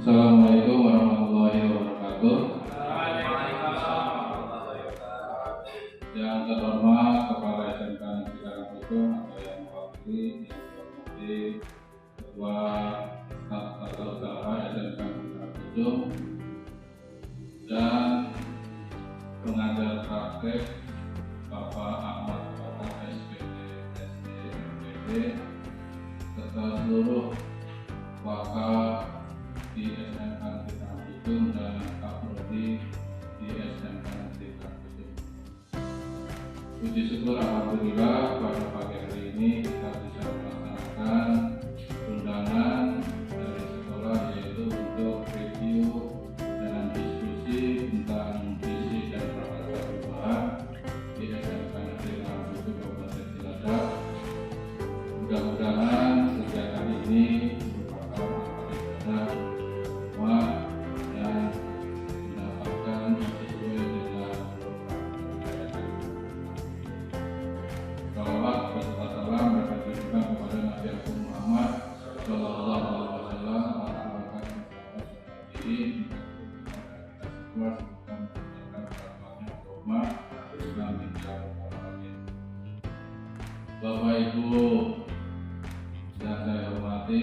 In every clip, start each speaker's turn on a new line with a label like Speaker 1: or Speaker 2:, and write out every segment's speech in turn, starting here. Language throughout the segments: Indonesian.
Speaker 1: Assalamualaikum warahmatullahi wabarakatuh. Yang terhormat Kepala SMK Negeri Karangpujung atau yang mewakili yang dihormati Ketua Staf Tata Usaha SMK Negeri Karangpujung dan pengajar praktek Bapak Ahmad Bapak SPD SDMPD serta seluruh wakil di SMK Negeri Karangpujung dan Pak Prodi di SMK Negeri Karangpujung. Puji syukur alhamdulillah pada pagi hari ini kita bisa melaksanakan undangan dari sekolah yaitu untuk review dan diskusi tentang visi dan prakarya perubahan di SMK Negeri Karangpujung Kabupaten Cilacap. Mudah-mudahan kegiatan ini merupakan amal ibadah dan mendapatkan sesuai dengan program. Salawat beserta salam dapat diberikan kepada Nabi Muhammad Sallallahu Alaihi Wasallam Bapak Ibu yang saya hormati,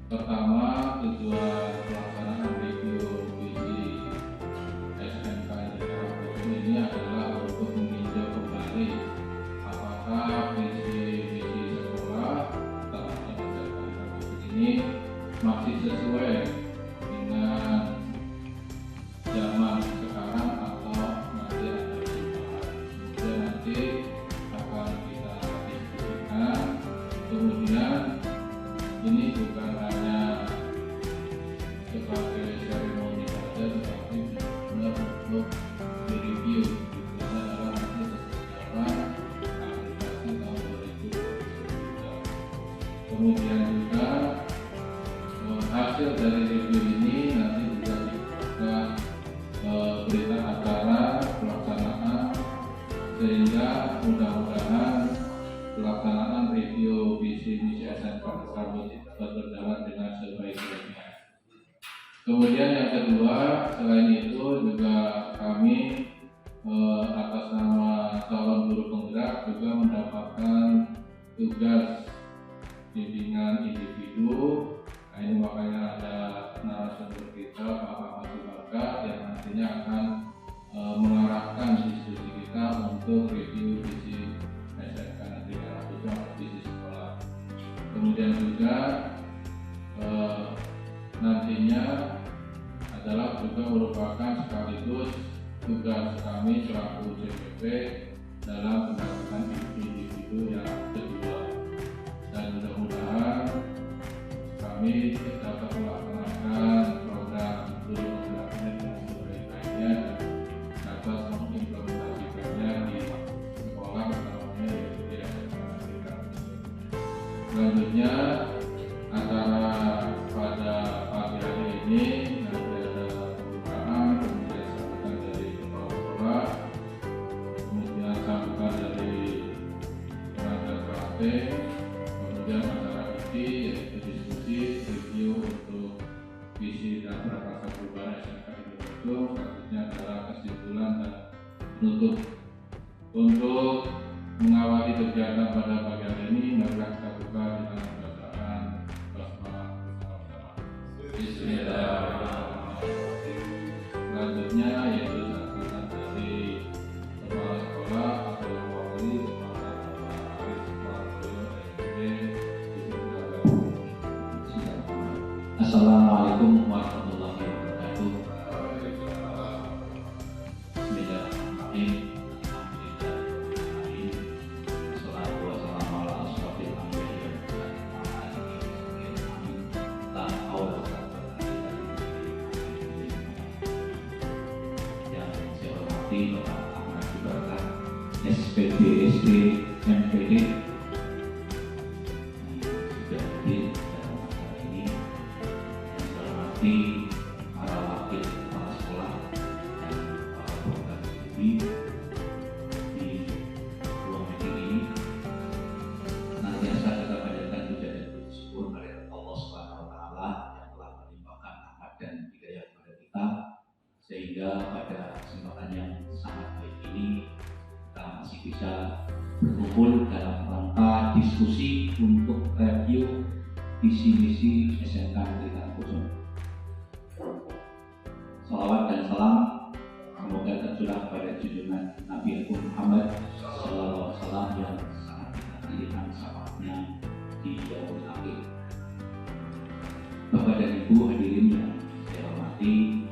Speaker 1: pertama tujuan pelaksanaan review visi SMK Negeri Karangpujung ini adalah untuk meninjau kembali apakah visi sekolah tentang SMK Karangpujung ini masih sesuai dengan zaman sekarang atau nanti ada perubahan. Kemudian nanti akan kita diskusikan. Kemudian ini bukan hanya sebagai seremoni saja, tetapi benar untuk direview. Tujuannya adalah nanti sesuai aplikasi tahun 2023. Kemudian juga hasil dari review ini nanti juga dibuka berita acara pelaksanaan sehingga mudah-mudahan pelaksanaan review visi misi SMK Karangpujung dapat berjalan dengan sebaik-baiknya. Kemudian yang kedua, selain itu juga kami atas nama calon guru penggerak juga mendapatkan tugas bimbingan individu. Nah, ini makanya ada narasumber kita Pak Ahmad Bapak yang nantinya akan mengarahkan diskusi kita untuk review visi SMK Negeri Karangpujung atau visi sekolah. Kemudian juga nantinya adalah juga merupakan sekaligus tugas kami selaku CPP dalam pendampingan individu yang kedua, dan mudah-mudahan kami dapat melaksanakan program guru penggerak ini dengan sebaik-baiknya dan dapat mengimplementasikannya di sekolah utamanya yaitu di SMK Negeri Karangpujung. Selanjutnya acara pada pagi hari ini nanti ada pembukaan, kemudian sambutan dari kepala sekolah, kemudian sambutan dari pengajar praktek, kemudian acara inti yaitu diskusi review untuk visi dan prakarya perubahan SMK Negeri Karangpujung. Selanjutnya adalah kesimpulan dan penutup. Untuk mengawali kegiatan pada pagi hari ini, marilah kita buka dengan bacaan basmalah bersama-sama. Bismillahirrahmanirrahim. Selanjutnya yaitu sambutan dari kepala sekolah atau yang mewakili kepada Bapak Aris Wardoyo SPD.
Speaker 2: Assalamualaikum warahmatullahi wabarakatuh. Bismillahirrahmanirrahim. Alhamdulillahirrahmanirrahim. Wassalatu wassalamu ala asyrofil anbiya'i wal mursalin. La haula wa la quwwata illa billah. Yang saya hormati Bapak Ahmad Bapak SPD SDMPD sudah hadir dalam acara ini. Yang para wakil kepala sekolah dan para program studi di ruang meeting ini. Nantiasa kita panjatkan puja dan puji syukur kepada Allah Subhanahu wa Ta'ala yang telah melimpahkan semoga pada kesempatan yang sangat baik ini kita masih bisa berkumpul dalam rangka diskusi untuk review visi misi SMK Negeri Karangkusung. Salawat dan salam semoga tercurah pada junjungan Nabi Agung Muhammad Sallallahu Alaihi Wasallam yang sangat dinantikan syafaatnya di yaumul akhir. Bapak dan Ibu hadirin yang saya hormati,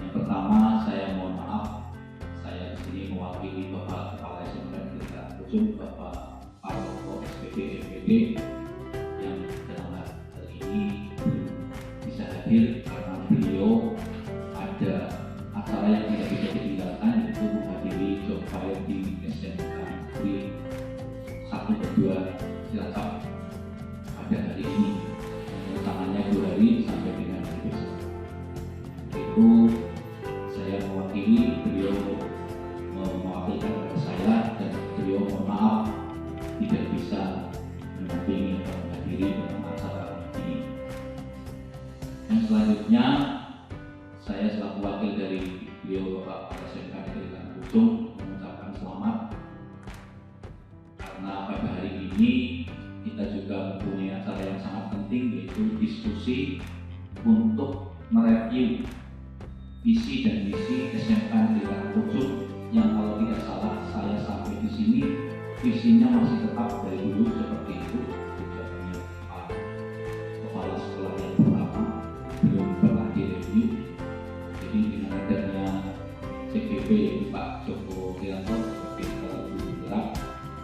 Speaker 2: yang pertama saya mohon maaf, saya di sini mewakili Bapak Kepala SMK Negeri Karangkusung, Bapak Parowo SPB MPD yang dalam hal ini bisa hadir karena beliau ada acara yang tidak bisa ditinggalkan, yaitu menghadiri job fair di SMK Negeri 1 dan 2 Cilacap pada hari ini. Tangannya 2 hari sampai dengan hari besok. Itu saya mewakili beliau mewakilkan kepada saya, dan beliau mohon maaf tidak bisa mendampingi atau menghadiri dalam acara ini. Yang selanjutnya saya selaku wakil dari beliau Bapak SMK Negeri Karangkusung mengucapkan selamat karena pada hari ini kita juga mempunyai acara yang sangat penting, yaitu diskusi untuk mereview visi dan misi SMK Negeri Karangkusung yang kalau tidak salah saya sampai di sini visinya masih tetap dari dulu seperti itu. Tujuannya Pak Kepala Sekolah yang pertama belum pernah direview. Jadi dengan adanya CGP yaitu Pak Joko Wiranto sebagai Kepala Guru Gerak,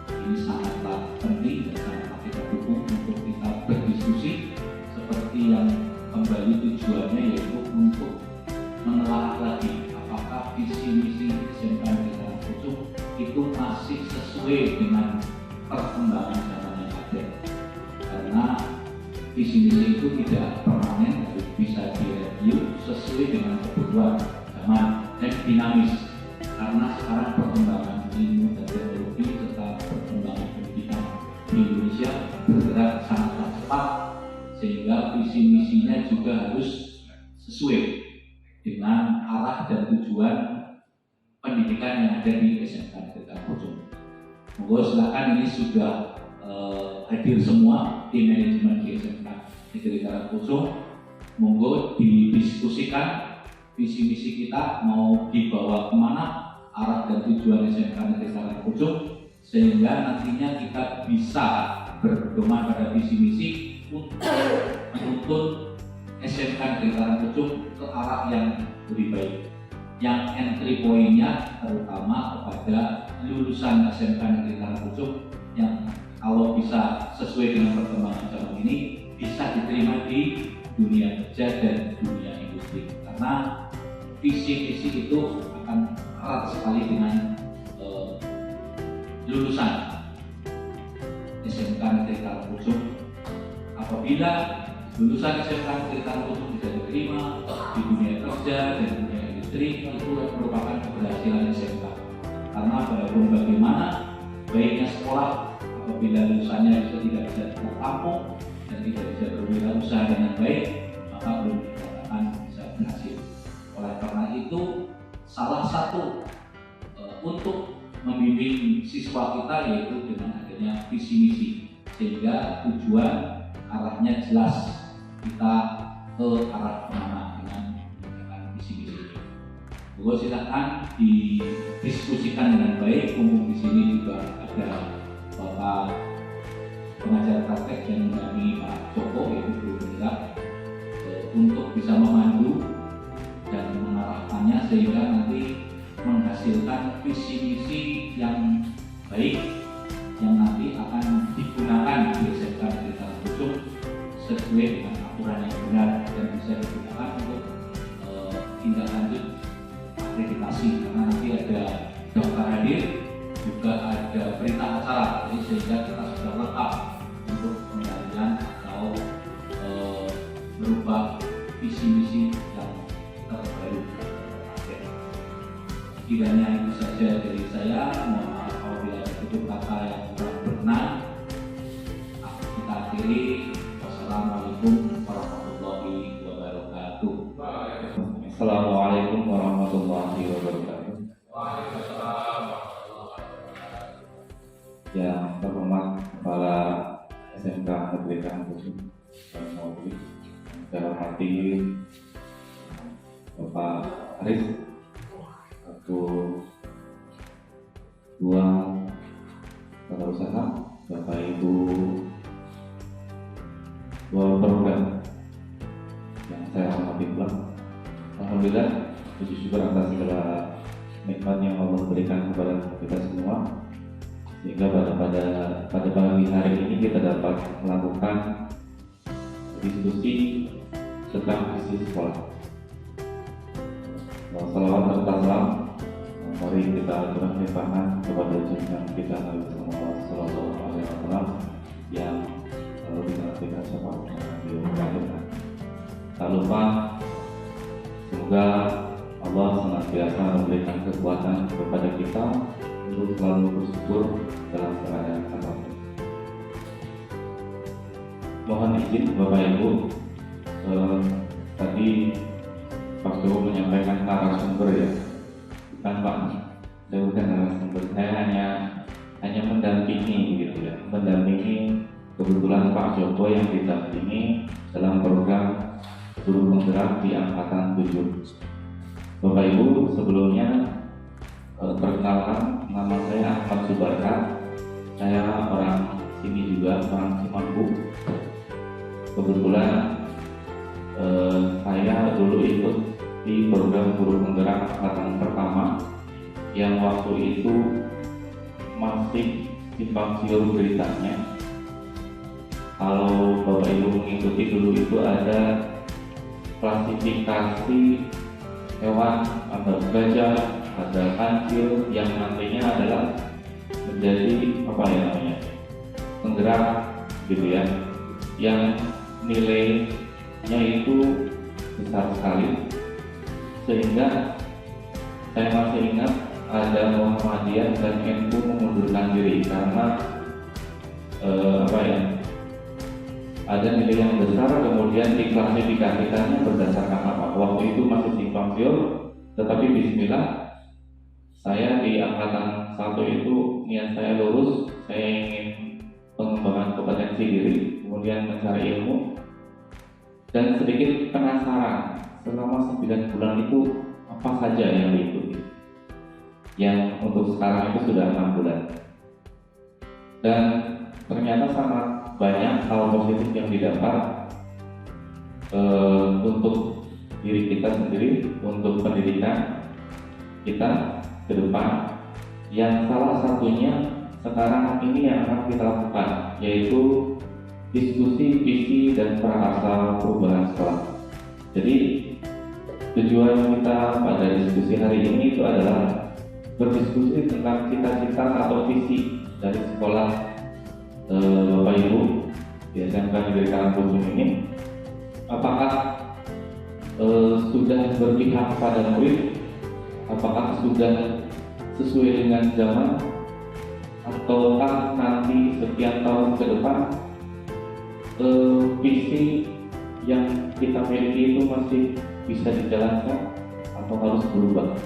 Speaker 2: ini sangatlah penting dan sangatlah kita dukung untuk kita berdiskusi seperti yang kembali tujuannya, yaitu untuk menelaah lagi apakah visi misi SMK Negeri Karangkusung itu masih sesuai dengan perkembangan zaman yang ada, karena visi misi itu tidak permanen, harus bisa direview sesuai dengan kebutuhan zaman dan dinamis, karena sekarang perkembangan ilmu dan teknologi serta perkembangan pendidikan di Indonesia bergerak sangat cepat, sehingga visi misinya juga harus sesuai dengan arah dan tujuan pendidikan yang ada di SMK Negeri Karangkusung. Monggo silakan, ini sudah hadir semua di manajemen di SMK Negeri Karangkusung. Monggo didiskusikan visi misi kita mau dibawa kemana, arah dan tujuan SMK Negeri Karangkusung, sehingga nantinya kita bisa berpedoman pada visi misi untuk menuntun SMK Negeri Karangkusung ke arah yang lebih baik, yang entry point-nya terutama kepada lulusan SMK Negeri Karangkusung yang kalau bisa sesuai dengan perkembangan zaman ini bisa diterima di dunia kerja dan dunia industri, karena visi-visi itu akan erat sekali dengan lulusan SMK Negeri Karangkusung. Apabila lulusan SMK Negeri Karangkusung bisa diterima di dunia kerja dan dunia industri, itu merupakan keberhasilan SMK. Karena walaupun bagaimana baiknya sekolah, apabila lulusannya tidak bisa tertampung dan tidak bisa berwirausaha dengan baik, maka belum dikatakan bisa berhasil. Oleh karena itu, salah satu untuk membimbing siswa kita yaitu dengan adanya visi misi, sehingga tujuan arahnya jelas, kita ke arah mana dengan menggunakan visi misi ini. Monggo silakan didiskusikan dengan baik. Umum di sini juga ada Bapak pengajar praktek yang mendampingi Pak Joko, yaitu Guru Gerak, untuk bisa memandu dan mengarahkannya sehingga nanti menghasilkan visi misi yang baik yang nanti akan digunakan di SMK Negeri Karangkusung sesuai dengan aturan yang benar dan bisa digunakan untuk tindak lanjut akreditasi, karena nanti ada daftar hadir, juga ada berita acara, jadi sehingga kita sudah lengkap untuk pengendalian atau merubah visi misi yang terbaru. Kiranya itu saja dari saya. Mohon maaf apabila ada tutur kata yang kurang berkenan. Kita akhiri. Wassalamualaikum warahmatullahi wabarakatuh.
Speaker 3: Assalamualaikum warahmatullahi
Speaker 2: Ketua Tata Usaha, Bapak Ibu Ketua Program yang saya hormati pula. Alhamdulillah, puji syukur atas segala nikmat yang Allah berikan kepada kita semua, sehingga pada pagi hari ini kita dapat melakukan diskusi tentang isi sekolah. Salawat serta salam mari kita beribadah kepada junjungan kita Nabi Muhammad SAW yang selalu dinantikan syafaat di akhirat. Tak lupa semoga Allah senantiasa memberikan kekuatan kepada kita untuk selalu bersyukur dalam keadaan apapun. Mohon izin Bapak Ibu, tadi Pak Jowo menyampaikan narasumber ya, bukan Pak, saya bukan narasumber, saya hanya mendampingi gitu ya, mendampingi kebetulan Pak Joko yang didampingi dalam program guru penggerak di angkatan 7. Bapak Ibu, sebelumnya perkenalkan, nama saya Ahmad Subarka, saya orang sini juga, orang Cimanggu. Kebetulan saya dulu ikut di program guru penggerak angkatan pertama yang waktu itu masih simpang siur beritanya. Kalau Bapak Ibu mengikuti dulu itu ada klasifikasi hewan, ada gajah, ada kancil yang nantinya adalah menjadi penggerak gitu ya, yang nilainya itu besar sekali, sehingga saya masih ingat ada Muhammadiyah dan NU mengundurkan diri karena ada nilai yang besar, kemudian diklasifikasikannya berdasarkan apa. Waktu itu masih simpang siur, tetapi bismillah, saya di angkatan 1 itu niat saya lulus, saya ingin pengembangan kompetensi diri, kemudian mencari ilmu, dan sedikit penasaran selama 9 bulan itu apa saja yang diikuti, yang untuk sekarang itu sudah 6 bulan, dan ternyata sangat banyak hal positif yang didapat untuk diri kita sendiri, untuk pendidikan kita ke depan, yang salah satunya sekarang ini yang akan kita lakukan, yaitu diskusi visi dan praasa perubahan sekolah. Jadi tujuan kita pada diskusi hari ini itu adalah berdiskusi tentang cita-cita atau visi dari sekolah Bapak Ibu di SMK Negeri Karangkunjung ini. Apakah sudah berpihak pada murid? Apakah sudah sesuai dengan zaman? Ataukah nanti sekian tahun ke depan visi yang kita miliki itu masih bisa dijalankan atau harus berubah?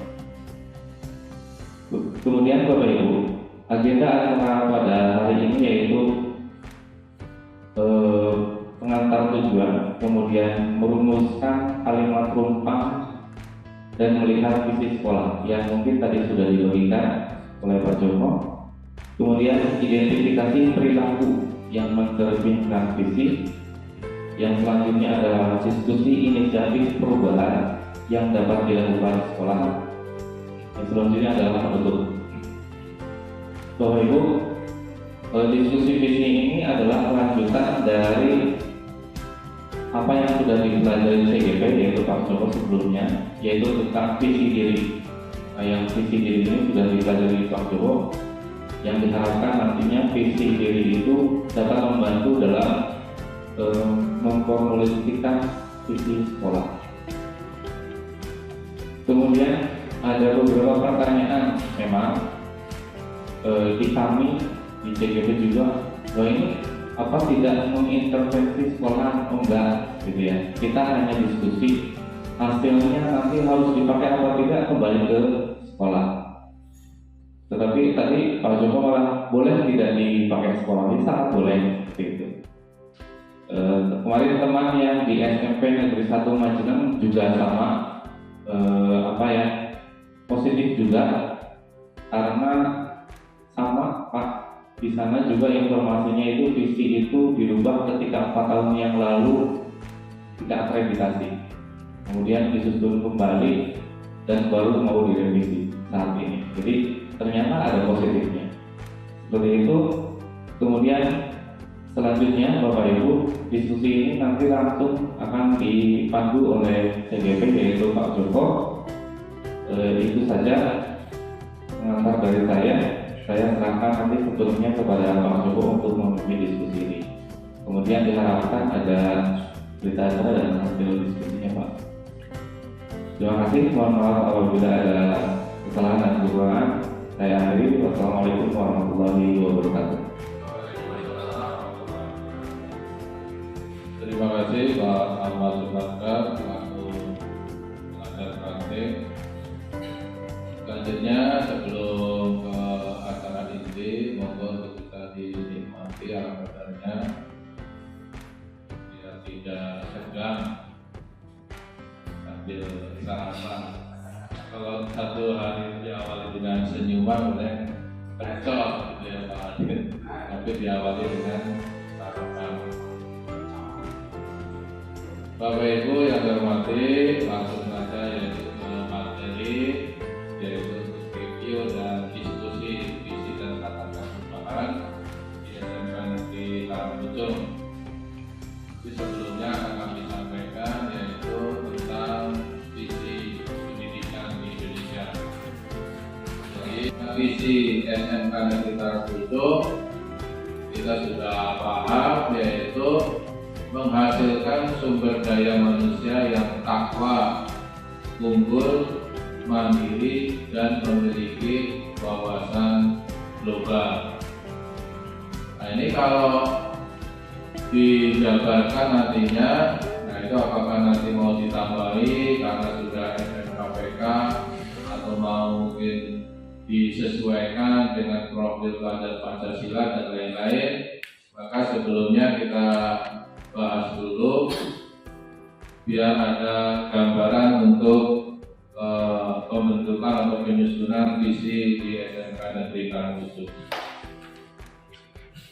Speaker 2: Kemudian Bapak Ibu, agenda acara pada hari ini yaitu pengantar tujuan, kemudian merumuskan kalimat rumpang dan melihat visi sekolah yang mungkin tadi sudah dibagikan oleh Pak Joko. Kemudian identifikasi perilaku yang mencerminkan visi. Yang selanjutnya adalah diskusi inisiatif perubahan yang dapat dilakukan sekolah. Yang selanjutnya adalah penutup. Bapak Ibu, diskusi visi ini adalah lanjutan dari apa yang sudah dipelajari CGP, yaitu Pak Joko sebelumnya, yaitu tentang visi diri. Yang visi diri ini sudah dipelajari Pak Joko, yang diharapkan nantinya visi diri itu dapat membantu dalam memformulasikan visi sekolah. Kemudian ada beberapa pertanyaan memang di kami di CGP juga, bahwa ini apa tidak mengintervensi sekolah? Enggak gitu ya, kita hanya diskusi, hasilnya nanti harus dipakai apa tidak kembali ke sekolah. Tetapi tadi Pak Joko malah boleh tidak dipakai sekolah, bisa boleh gitu. Kemarin teman yang di SMP Negeri 1 Majeneng juga sama
Speaker 3: positif juga karena sama Pak, di sana juga informasinya itu visi itu dirubah ketika 4 tahun yang lalu tidak akreditasi, kemudian disusun kembali dan baru mau direvisi saat ini. Jadi ternyata ada positifnya seperti itu. Kemudian selanjutnya Bapak Ibu, diskusi ini nanti langsung akan dipandu oleh CGP yaitu Pak Joko. Itu saja pengantar dari saya serahkan nanti sebelumnya kepada Pak Joko untuk memimpin diskusi ini. Kemudian diharapkan ada berita acara dan hasil diskusinya Pak. Terima kasih, mohon maaf apabila ada kesalahan dan kekurangan. Saya akhiri. Wassalamualaikum warahmatullahi wabarakatuh.
Speaker 1: Terima kasih Pak Ahmad Subakar selaku pengajar praktik. Selanjutnya sebelum ke acara inti, monggo untuk bisa dinikmati ala kadarnya biar tidak segan sambil sarapan. Kalau satu hari diawali dengan senyuman boleh bercol gitu ya Pak Adit, tapi diawali dengan sarapan. Bapak Ibu yang hormati, langsung saja yaitu ke materi, yaitu review dan diskusi visi dan tata perubahan di SMK Negeri Karangpucung. Jadi sebelumnya akan kami sampaikan yaitu tentang visi pendidikan di Indonesia. Jadi visi SMK Negeri Karangpucung kita sudah paham, yaitu menghasilkan sumber daya manusia yang takwa, unggul, mandiri, dan memiliki wawasan global. Nah ini kalau dijabarkan nantinya, nah itu apakah nanti mau ditambahi karena sudah SMKPK atau mau mungkin disesuaikan dengan profil pelajar Pancasila dan lain-lain, maka sebelumnya kita bahas dulu biar ada gambaran untuk pembentukan atau penyusunan visi di SMK Negeri Karangpucung.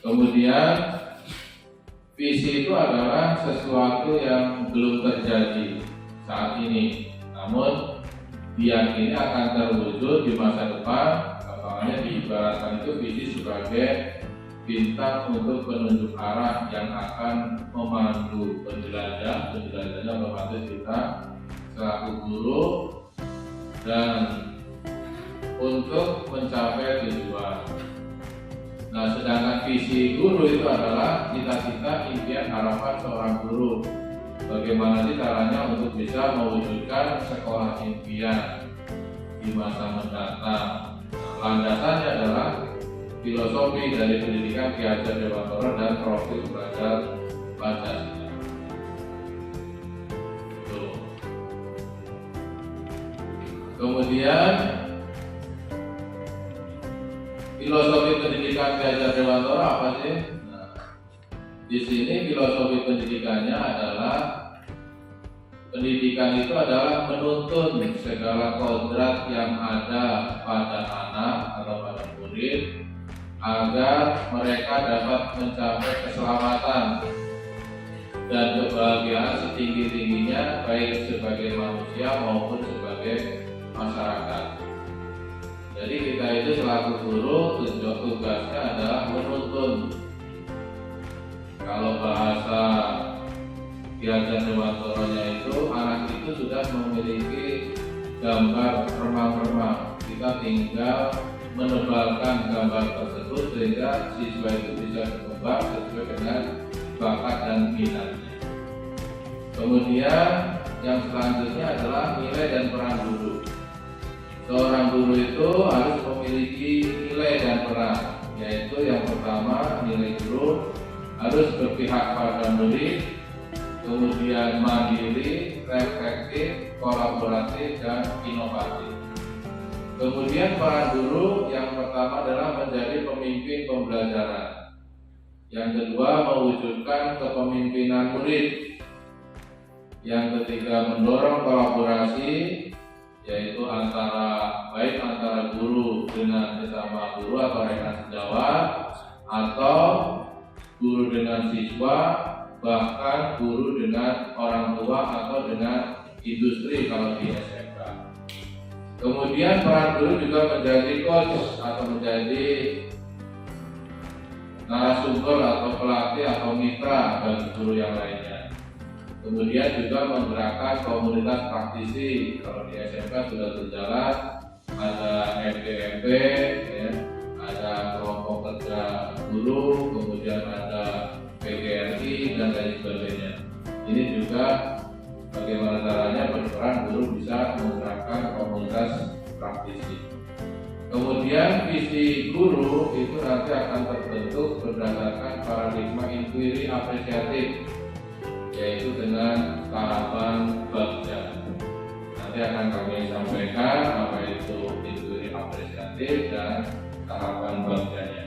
Speaker 1: Kemudian visi itu adalah sesuatu yang belum terjadi saat ini, namun diyakini akan terwujud di masa depan. Makanya diibaratkan itu visi sebagai bintang untuk penunjuk arah yang akan memandu penjelajahnya otomatis kita selaku guru dan untuk mencapai tujuan. Nah, sedangkan visi guru itu adalah cita-cita, impian, harapan seorang guru. Bagaimana sih caranya untuk bisa mewujudkan sekolah impian di masa mendatang? Nah, landasannya adalah filosofi dari pendidikan Ki Hajar Dewantara dan profil pelajar Pancasila. Kemudian filosofi pendidikan Ki Hajar Dewantara apa sih? Nah, di sini filosofi pendidikannya adalah pendidikan itu adalah menuntun segala kodrat yang ada pada anak atau pada murid agar mereka dapat mencapai keselamatan dan kebahagiaan setinggi-tingginya baik sebagai manusia maupun sebagai masyarakat. Jadi kita itu selaku guru tugasnya adalah menuntun. Kalau bahasa Ki Hajar Dewantaranya itu, anak itu sudah memiliki gambar remang-remang. Kita tinggal menebalkan gambar tersebut sehingga siswa itu bisa berkembang sesuai dengan bakat dan minatnya. Kemudian yang selanjutnya adalah nilai dan peran guru. Seorang guru itu harus memiliki nilai dan peran, yaitu yang pertama nilai guru harus berpihak pada murid, kemudian mandiri, reflektif, kolaboratif, dan inovatif. Kemudian peran guru yang pertama adalah menjadi pemimpin pembelajaran. Yang kedua mewujudkan kepemimpinan murid. Yang ketiga mendorong kolaborasi. yaitu baik antara guru dengan sesama guru atau rekan sejawat, atau guru dengan siswa, bahkan guru dengan orang tua atau dengan industri kalau di SMK. Kemudian peran guru juga menjadi coach atau menjadi narasumber atau pelatih atau mitra bagi guru yang lainnya. Kemudian juga menggerakkan komunitas praktisi. Kalau di SMK sudah berjalan, ada MPMP, ya, ada kelompok kerja guru, kemudian ada PGRI dan lain sebagainya. Ini juga bagaimana caranya berperan guru bisa menggerakkan komunitas praktisi. Kemudian visi guru itu nanti akan terbentuk berdasarkan paradigma inquiry apresiatif, yaitu dengan tahapan bagja. Nanti akan kami sampaikan apa itu inquiry apresiatif dan tahapan bagjanya.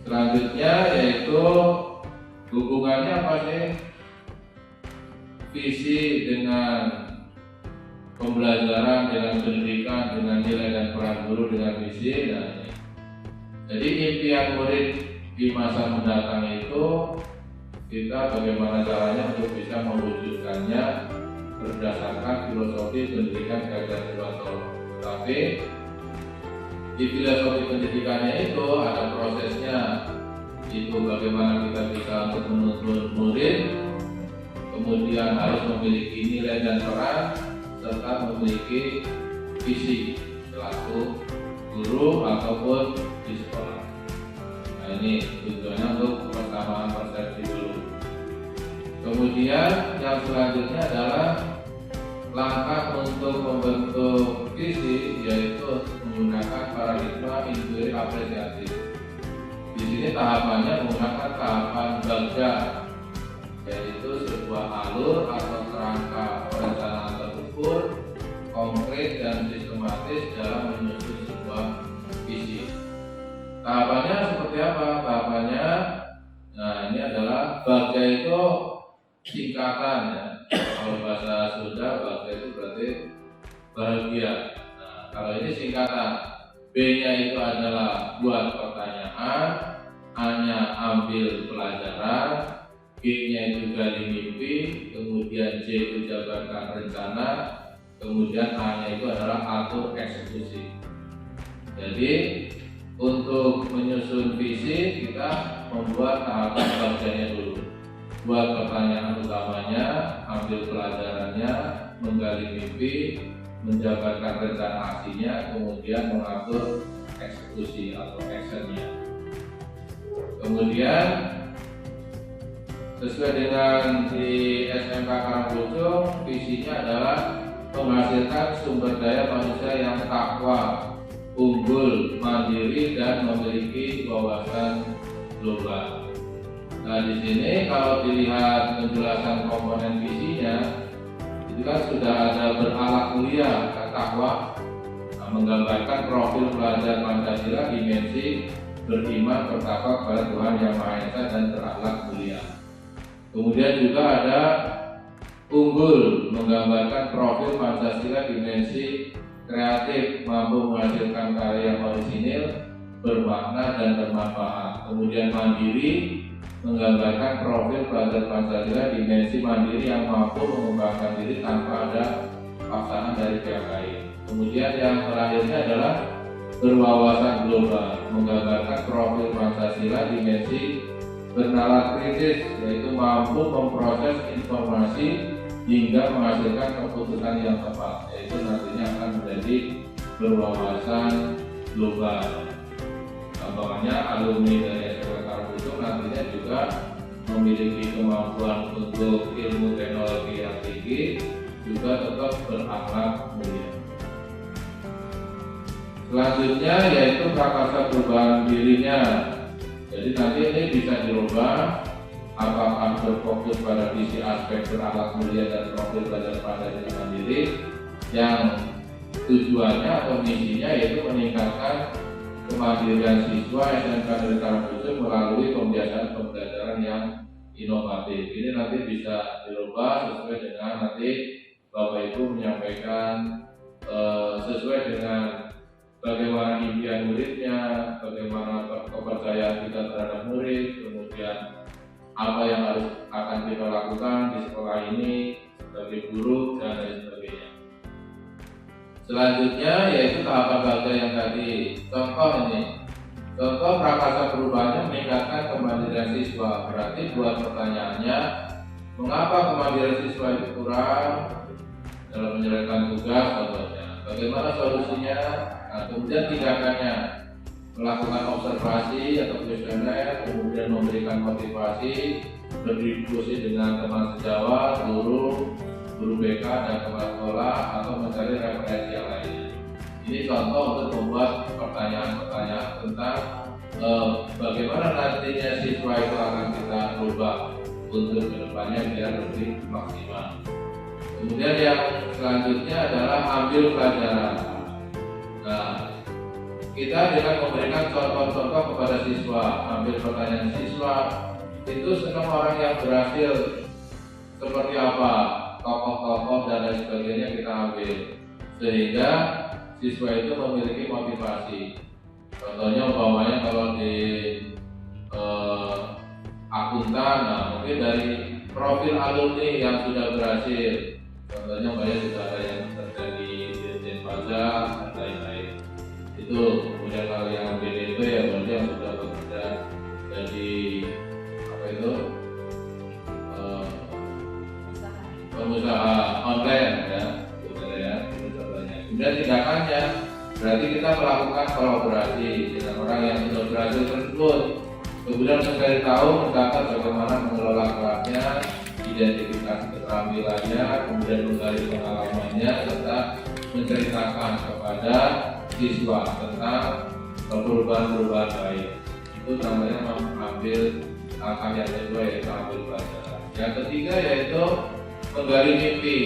Speaker 1: Selanjutnya yaitu hubungannya apa sih visi dengan pembelajaran, dengan pendidikan, dengan nilai dan peran guru dengan visi. Nah, jadi impian murid di masa mendatang itu kita bagaimana caranya untuk bisa mewujudkannya berdasarkan filosofi pendidikan Ganjar Pranowo. Tapi di filosofi pendidikannya itu ada prosesnya, itu bagaimana kita bisa untuk menuntun murid, kemudian harus memiliki nilai dan peran, serta memiliki visi selaku guru ataupun di sekolah. Nah, ini tujuannya untuk persamaan persepsi dulu. Kemudian yang selanjutnya adalah langkah untuk membentuk visi, yaitu menggunakan paradigma inquiry apresiatif. Di sini tahapannya menggunakan tahapan bagja, yaitu sebuah alur atau kerangka perencanaan terukur, konkret dan sistematis dalam menyusun sebuah visi. Tahapannya seperti apa? Tahapannya, nah ini adalah bagja itu singkatan ya. Kalau bahasa Sunda bagja itu berarti bahagia. Nah, kalau ini singkatan, B-nya itu adalah buat pertanyaan, A-nya ambil pelajaran, G-nya itu gali mimpi, kemudian J itu jabarkan rencana, kemudian A-nya itu adalah atur eksekusi. Jadi untuk menyusun visi kita membuat tahapan bagjanya dulu. Buat pertanyaan utamanya, ambil pelajarannya, menggali mimpi, menjabarkan rencana aksinya, kemudian mengatur eksekusi atau actionnya. Kemudian sesuai dengan di SMK Karangpucung, visinya adalah menghasilkan sumber daya manusia yang takwa, unggul, mandiri, dan memiliki wawasan global. Nah, di sini kalau dilihat penjelasan komponen visinya, itu kan sudah ada berakhlak mulia, takwa, menggambarkan profil pelajar Pancasila, dimensi beriman, bertakwa kepada Tuhan Yang Maha Esa dan berakhlak mulia. Kemudian juga ada unggul, menggambarkan profil Pancasila, dimensi kreatif, mampu menghasilkan karya orisinil, bermakna dan bermanfaat. Kemudian mandiri, menggambarkan profil pelajar Pancasila, dimensi mandiri yang mampu mengembangkan diri tanpa ada paksaan dari pihak lain. Kemudian yang terakhirnya adalah berwawasan global, menggambarkan profil Pancasila, dimensi bernalar kritis, yaitu mampu memproses informasi hingga menghasilkan keputusan yang tepat, yaitu nantinya akan menjadi berwawasan global. Contohnya alumni dari SMK Karangpucung nantinya juga memiliki kemampuan untuk ilmu teknologi yang tinggi, juga tetap berakhlak mulia. Selanjutnya yaitu prakarsa perubahan dirinya. Jadi nanti ini bisa dirubah, apakah berfokus pada visi aspek berakhlak mulia dan profil belajar Pancasila mandiri, yang tujuannya atau misinya yaitu meningkatkan kemandirian siswa SMK Negeri Karangpucung melalui pembiasaan pembelajaran yang inovatif. Ini nanti bisa dirubah sesuai dengan nanti Bapak Ibu menyampaikan sesuai dengan bagaimana impian muridnya, bagaimana kepercayaan kita terhadap murid, kemudian apa yang akan kita lakukan di sekolah ini sebagai guru dan lain sebagainya. Selanjutnya yaitu tahapan yang tadi. Contoh prakarsa perubahannya meningkatkan kemandirian siswa. Berarti buat pertanyaannya, mengapa kemandirian siswa itu kurang dalam menjalankan tugas contohnya? Bagaimana solusinya? Nah, kemudian tindakannya, melakukan observasi atau kuesioner, kemudian memberikan motivasi, berdiskusi dengan teman sejawat, guru BK dan kepala sekolah, atau mencari referensi yang lainnya. Ini contoh untuk membuat pertanyaan-pertanyaan tentang bagaimana nantinya siswa itu akan kita rubah untuk kedepannya biar lebih maksimal. Kemudian yang selanjutnya adalah ambil pelajaran. Nah, kita dengan memberikan contoh-contoh kepada siswa, ambil pertanyaan siswa, itu senang orang yang berhasil seperti apa, tokoh-tokoh dan lain sebagainya kita ambil, sehingga siswa itu memiliki motivasi. Contohnya umpamanya kalau di akuntan, nah mungkin dari profil alumni yang sudah berhasil, contohnya banyak sudah ada yang terjadi di Dirjen Pajak dan lain-lain. Itu kemudian kalau yang BDP ya berarti yang sudah bekerja jadi apa itu pengusaha online ya, kemudian tindakannya berarti kita melakukan kolaborasi dengan orang yang sudah berhasil tersebut, kemudian mencari tahu, mencatat bagaimana mengelola kelasnya, identifikasi keterampilannya, kemudian menggali pengalamannya, serta menceritakan kepada siswa tentang perubahan-perubahan baik. Itu namanya mengambil langkah yang kedua, yaitu ambil pelajaran. Yang ketiga yaitu menggali mimpi.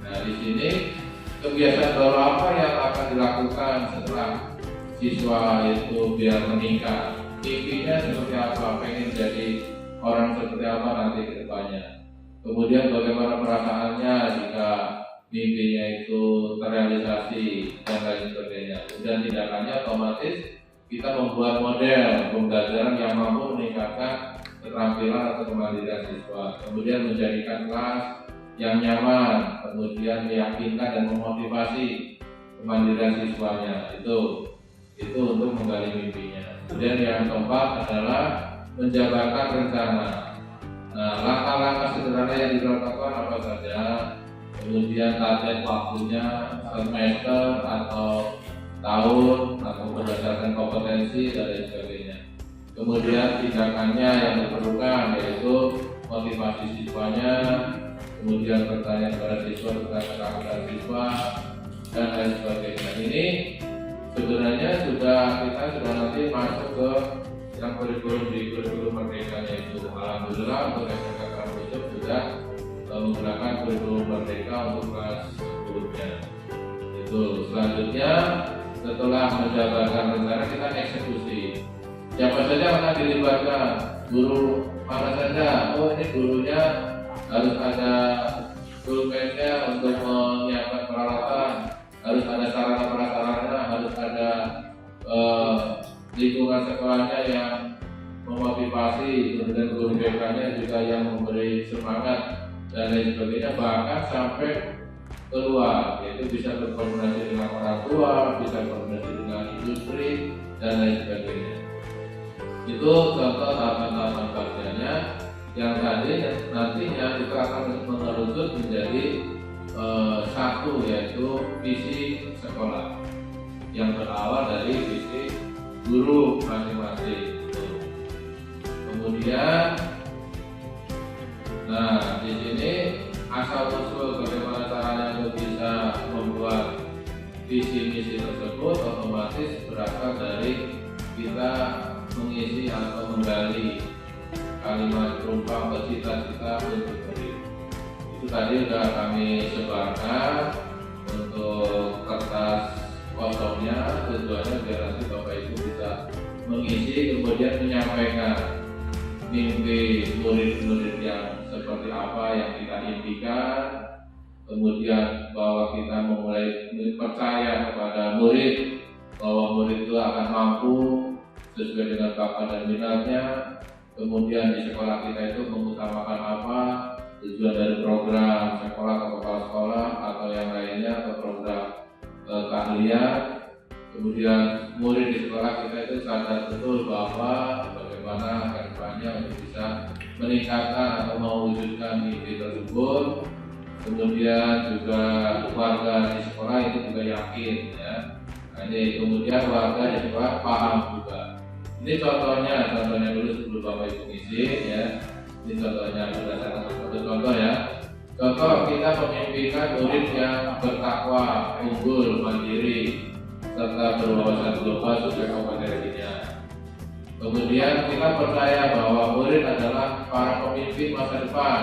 Speaker 1: Nah, di sini kebiasaan baru apa yang akan dilakukan setelah siswa itu biar meningkat? Mimpinya seperti apa? Pengen jadi orang seperti apa nanti ke depannya? Kemudian bagaimana perasaannya jika mimpinya itu terrealisasi dan lain sebagainya. Kemudian tindakannya otomatis kita membuat model pembelajaran yang mampu meningkatkan keterampilan atau kemandirian siswa. Kemudian menjadikan kelas yang nyaman, kemudian meyakinkan dan memotivasi kemandirian siswanya. Itu untuk menggali mimpinya. Kemudian yang keempat adalah menjabarkan rencana. Nah, langkah-langkah sederhana yang dilakukan apa saja, kemudian target waktunya semester atau tahun atau berdasarkan kompetensi dan lain sebagainya. Kemudian tindakannya yang diperlukan yaitu motivasi siswanya, kemudian bertanya kepada siswa tentang keterampilan siswa dan lain sebagainya. Ini sebenarnya kita sudah nanti masuk ke yang kurikulum di kurikulum merdekanya itu. Alhamdulillah untuk SMK Karangtujub sudah menggunakan kurikulum merdeka untuk kelas sebelumnya. Itu selanjutnya setelah menjabarkan rencana kita eksekusi. Siapa saja akan dilibatkan, guru mana saja. Oh, ini gurunya harus ada pulpennya untuk menyiapkan peralatan, harus ada sarana prasarana, harus ada lingkungan sekolahnya yang memotivasi, kemudian guru BK-nya juga yang memberi semangat dan lain sebagainya, bahkan sampai keluar, yaitu bisa berkoordinasi dengan orang tua, bisa berkoordinasi dengan industri dan lain sebagainya. Itu contoh tahapan-tahapan bagiannya yang tadi nantinya itu akan mengerucut menjadi satu, yaitu visi sekolah yang berawal dari visi guru masing-masing. Kemudian, nah di sini asal usul bagaimana caranya untuk bisa membuat visi misi tersebut otomatis berasal dari kita mengisi atau menggali kalimat berupa cita-cita untuk diri. Itu tadi sudah kami sebarkan untuk kertas kosongnya, tujuannya biar nanti Bapak Ibu bisa mengisi, kemudian menyampaikan mimpi murid-murid yang seperti apa yang kita impikan, kemudian bahwa kita memulai percaya kepada murid bahwa murid itu akan mampu sesuai dengan bakat dan minatnya. Kemudian di sekolah kita itu mengutamakan apa, tujuan dari program sekolah ke kepala sekolah atau yang lainnya atau program keahlian. Kemudian murid di sekolah kita itu sadar betul bahwa bagaimana ke depannya untuk bisa meningkatkan atau mewujudkan mimpi tersebut. Kemudian juga warga di sekolah itu juga yakin ya. Jadi kemudian warga di sekolah paham juga. Ini contohnya dulu sebelum Bapak Ibu ngisi ya. Ini contohnya berdasarkan satu contoh ya. Contoh kita memimpikan murid yang bertakwa, unggul, mandiri, serta berwawasan global sesuai kompetensinya. Kemudian kita percaya bahwa murid adalah para pemimpin masa depan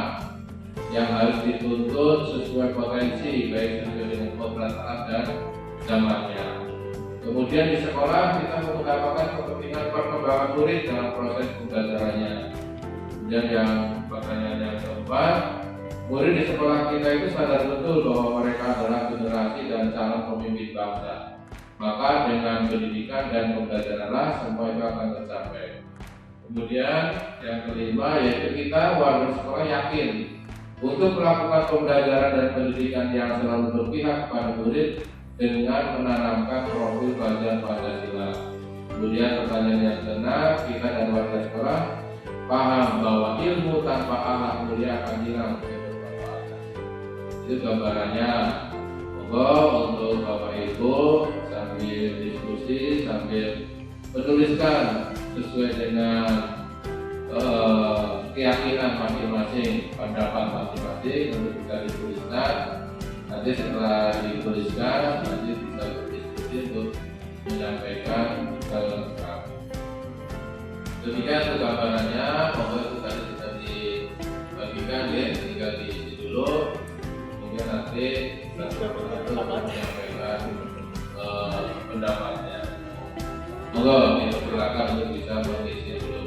Speaker 1: yang harus dituntut sesuai potensi, baik sesuai dengan keberatan dan zamannya. Kemudian di sekolah kita mengutamakan kepentingan perkembangan murid dalam proses pembelajarannya. Kemudian yang pertanyaan yang keempat, murid di sekolah kita itu sadar betul bahwa mereka adalah generasi dan calon pemimpin bangsa. Maka dengan pendidikan dan pembelajaranlah semua itu akan tercapai. Kemudian yang kelima yaitu kita warga sekolah yakin untuk melakukan pembelajaran dan pendidikan yang selalu berpihak kepada murid dengan menanamkan profil pelajar Pancasila. Kemudian pertanyaan yang keenam, kita dan warga sekolah paham bahwa ilmu tanpa akhlak mulia akan hilang kebermanfaatan. Itu gambarannya. Monggo untuk Bapak Ibu sambil diskusi, sambil menuliskan sesuai dengan keyakinan masing-masing, pendapat masing-masing untuk bisa dituliskan. Nanti setelah dituliskan, nanti bisa berdiskusi untuk menyampaikan ke kami. Demikian untuk gambarannya, monggo itu tadi bisa dibagikan ya, tinggal diisi dulu. Kemudian nanti kita menyampaikan pendapatnya. Monggo kita silakan untuk bisa mengisi dulu.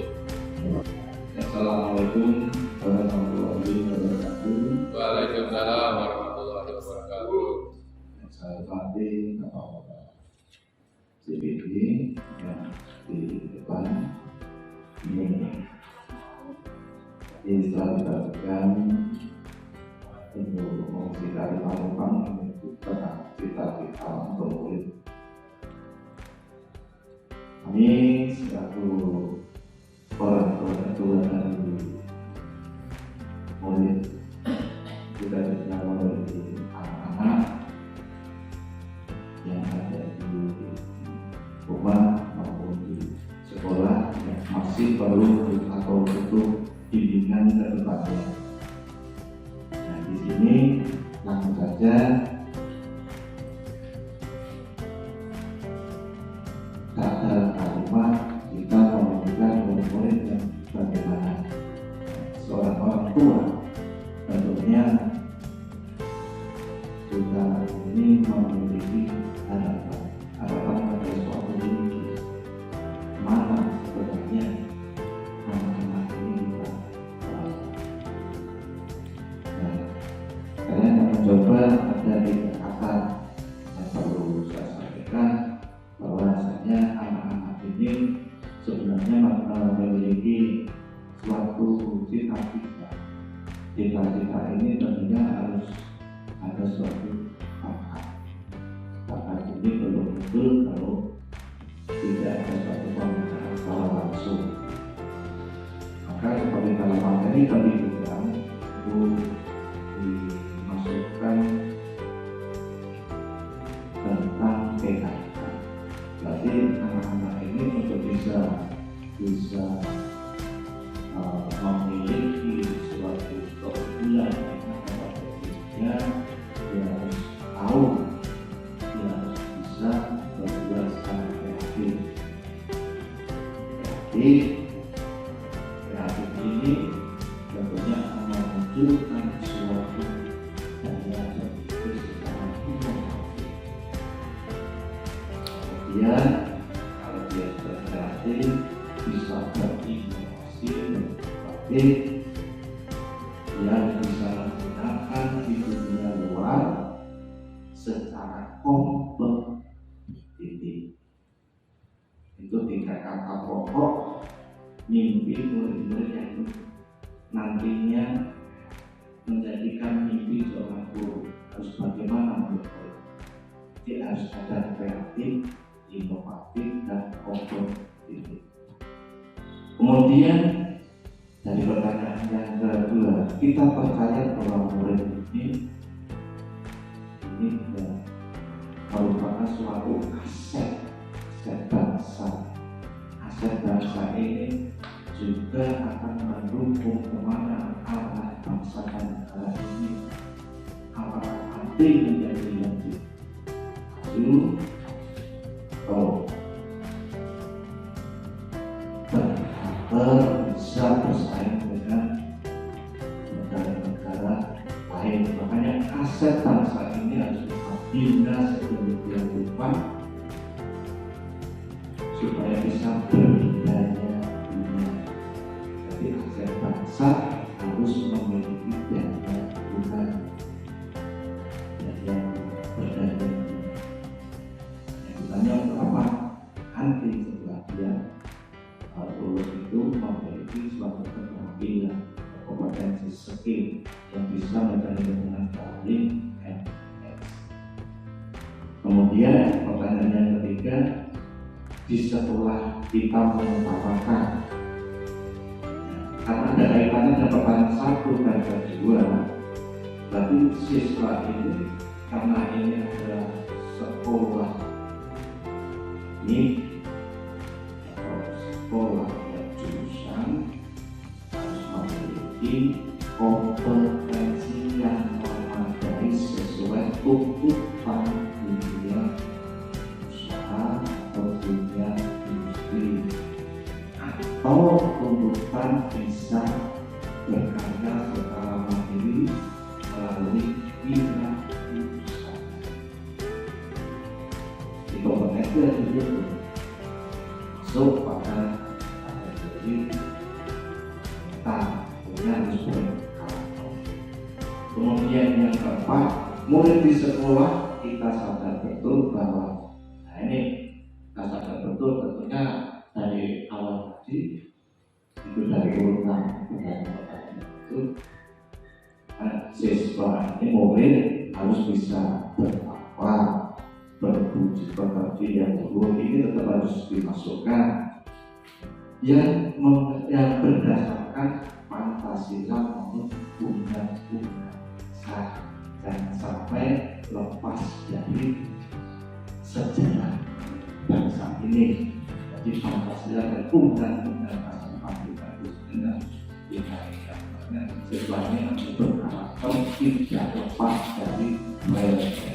Speaker 4: Assalamualaikum warahmatullahi wabarakatuh.
Speaker 1: Waalaikumsalam warahmatullahi wabarakatuh.
Speaker 4: Saya hormati Bapak CPD yang di depan ini. Ini telah dibagikan untuk mengusirkan Palembang menunjukkan cita-cita untuk murid. Kami selaku orang tua dari murid juga memiliki anak-anak yang ada di rumah maupun di sekolah yang masih perlu atau butuh bimbingan ke depannya. Nah, di sini langsung saja kata kalimat kita memberikan murid-murid yang bagaimana seorang orang tua tentunya juga ini memiliki harapan pada suatu diri mana sebenarnya anak-anak ini kita saya akan mencoba ada tiga kata yang perlu saya sampaikan bahwasanya anak-anak ini sebenarnya memiliki suatu cita-cita. Cita-cita ini tentunya harus ada suatu bakat. Bakat ini belum muncul kalau tidak ada suatu pembicaraan secara langsung. Maka seperti dalam materi tadi juga itu dimasukkan tentang PKK. Berarti anak-anak ini untuk bisa memiliki suatu keunggulan dia harus tahu, dia harus bisa berbuat secara kreatif. Jadi kreatif ini tentunya akan memunculkan suatu daya berpikir secara inovatif. Kemudian kalau dia sudah kreatif bisa berinovasi dan inovatif, dia bisa menggunakan di dunia luar 3 kata pokok mimpi murid-murid yang nantinya menjadikan mimpi seorang guru. Harus bagaimana menurut saya? Dia harus ada kreatif, inovatif, dan kompetitif. Kemudian dari pertanyaan yang kedua, kita percaya bahwa murid ini merupakan suatu aset bangsa. Aset bangsa ini juga akan mendukung kemana arah bangsa dan negara ini. Apakah penting menjadi lebih maju atau bisa bersaing dengan negara-negara lain. Makanya aset bangsa ini harus kita bina sedemikian rupa supaya bisa berdaya dunia. Jadi aset bangsa harus memiliki daya bukan daya berdaya dunia. Yang ditanya untuk apa? Nanti setelah dia lulus itu memiliki suatu keterampilan, kompetensi skill yang bisa menjadi dengan paling NS. Kemudian pertanyaan yang ketiga, di setelah kita mengutamakan, karena ada kaitannya dengan pertanyaan 1 dan 2, berarti siswa ini karena ini adalah sekolah ini sekolah dan jurusan harus memiliki kompetensi yang memadai sesuai tuntutan dunia usaha atau dunia industri, atau tuntutan bisa berkarya secara mandiri melalui wirausaha. Di kompetensi yang itu masuk pada kategori kita punya harus berkarakter. Kemudian yang keempat, murid di sekolah kita sadar betul bahwa ini kita sadar betul tentunya dari awal tadi itu dari urutan pertanyaan itu siswa ini murid harus bisa bertakwa, berbudi pekerti yang luhur, ini tetap harus dimasukkan yang berdasarkan Pancasila maupun undang-undang. Jangan sampai lepas dari sejarah bangsa ini. Jadi Pancasila dan undang-undang itu harus dinaikkan. Sesuatu yang berkarakter tidak lepas dari mereka.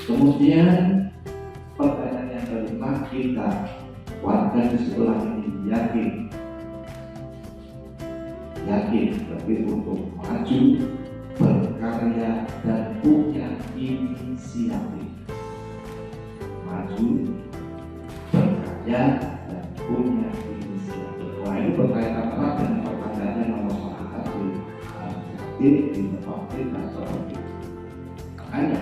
Speaker 4: Kemudian pertanyaan yang kelima, kita warga di sekolah ini yakin tapi untuk maju, berkarya dan punya inisiatif. Maju, berkarya dan punya inisiatif. Wah, ini berkaitan erat dengan pertanyaan yang nomor 1 tadi, inovatif dan produktif. Makanya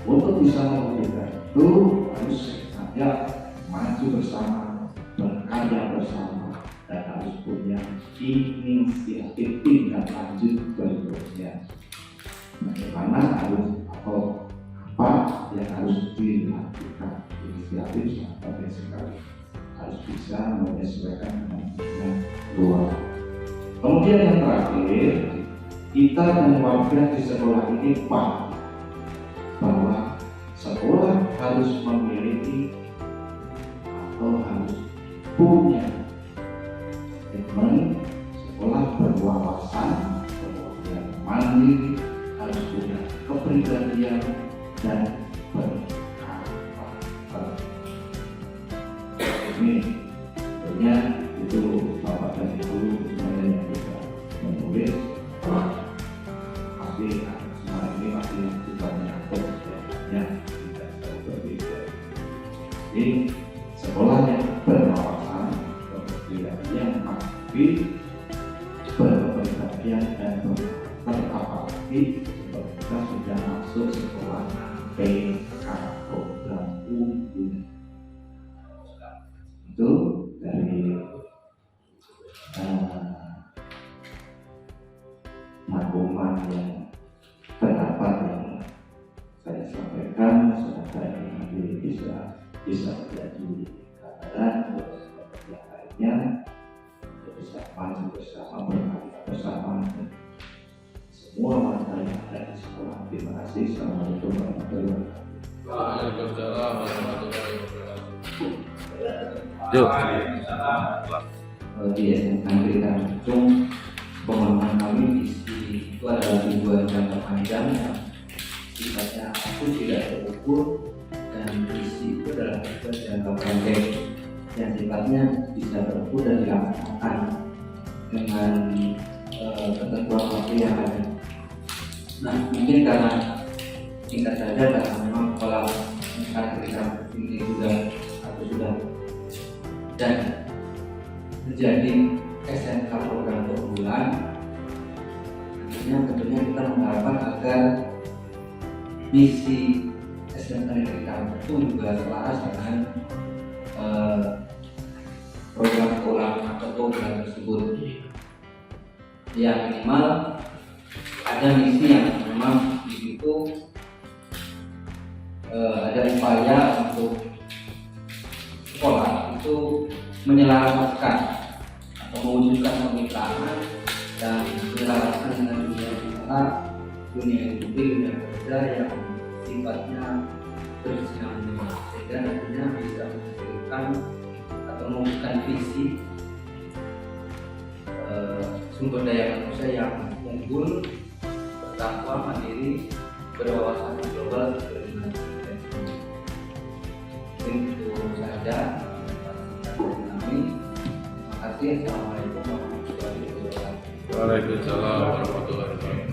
Speaker 4: untuk bisa mewujudkan itu harus saja maju bersama, berkarya bersama, dan harus punya inisiatif tindak lanjut berikutnya. Bagaimana harus atau apa yang harus dilakukan? Inisiatif sangat penting sekali. Harus bisa menyesuaikan dengan luar. Kemudian yang terakhir, kita dan warga di sekolah ini paham bahwa sekolah harus memiliki atau harus punya komitmen, sekolah berwawasan, kemudian mandiri, harus punya kepribadian dan berkarakter. Ini tentunya itu Bapak dan Ibu semuanya yang juga menulis pasti semua ini pasti juga menyangkut ya tidak jauh berbeda. Jadi sekolah yang berwawasan, kemudian yang mandiri, berkepribadian dan berkarakter, apalagi kita sudah masuk sekolah PK program unggulan. terjadi gambaran terus yang lainnya bersama bersama semua warga yang ada di sekolah. Terima kasih. Assalamualaikum warahmatullahi wabarakatuh.
Speaker 1: Waalaikumsalam warahmatullahi wabarakatuh.
Speaker 4: Di SMK Negeri Tanjung, pemahaman kami visi itu adalah tujuan jangka panjang yang sifatnya aku tidak terukur, dan visi itu adalah tujuan jangka pendek yang sifatnya bisa terukur dan dilaksanakan dengan ketentuan waktu yang ada. Nah, mungkin karena singkat saja, karena memang pola ketika ini sudah dan menjadi SMK program perbulan, akhirnya tentunya kita mengharapkan agar misi SMK Negeri Tanjung juga selaras dengan program atau program tersebut. Yang minimal ada misi yang memang di situ ada upaya untuk sekolah itu menyelaraskan atau mewujudkan pemikiran dan menyelaraskan dengan dunia usaha, dunia industri, dunia kerja yang sifatnya berkesinambungan, sehingga nantinya bisa menghasilkan atau mewujudkan visi sumber daya manusia yang unggul, bertakwa, mandiri, berwawasan global, berorientasi. Mungkin itu saja dari kami. Terima kasih. Assalamualaikum warahmatullahi wabarakatuh.
Speaker 1: Waalaikumsalam warahmatullahi wabarakatuh.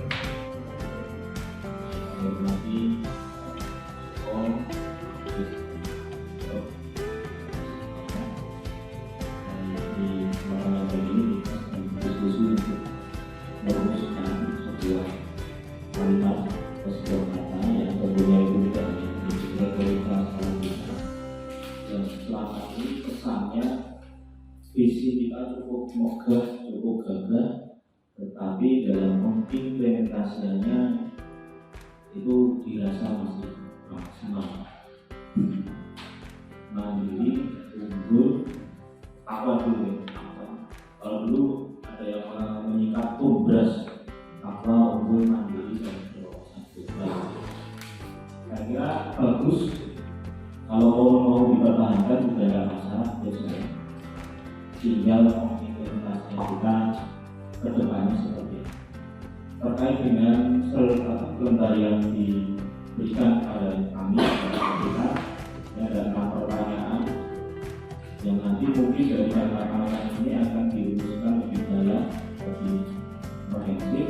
Speaker 2: Visi kita cukup megah, cukup gagah, tetapi dalam implementasinya itu dirasa masih maksimal. Mandiri, unggul, apa dulu? Kalau dulu ada yang menyikat tumbras, apa unggul, mandiri, dan berwawasan global. Kira-kira bagus. Kalau mau dipertahankan juga ada masalah, biasanya. Tinggal implementasinya kita ke depannya seperti ini. Terkait dengan selembar yang diberikan pada kami, kepada kita, ada 6 pertanyaan yang nanti mungkin dari rekan-rekan ini akan dirumuskan lebih dalam, lebih komprehensif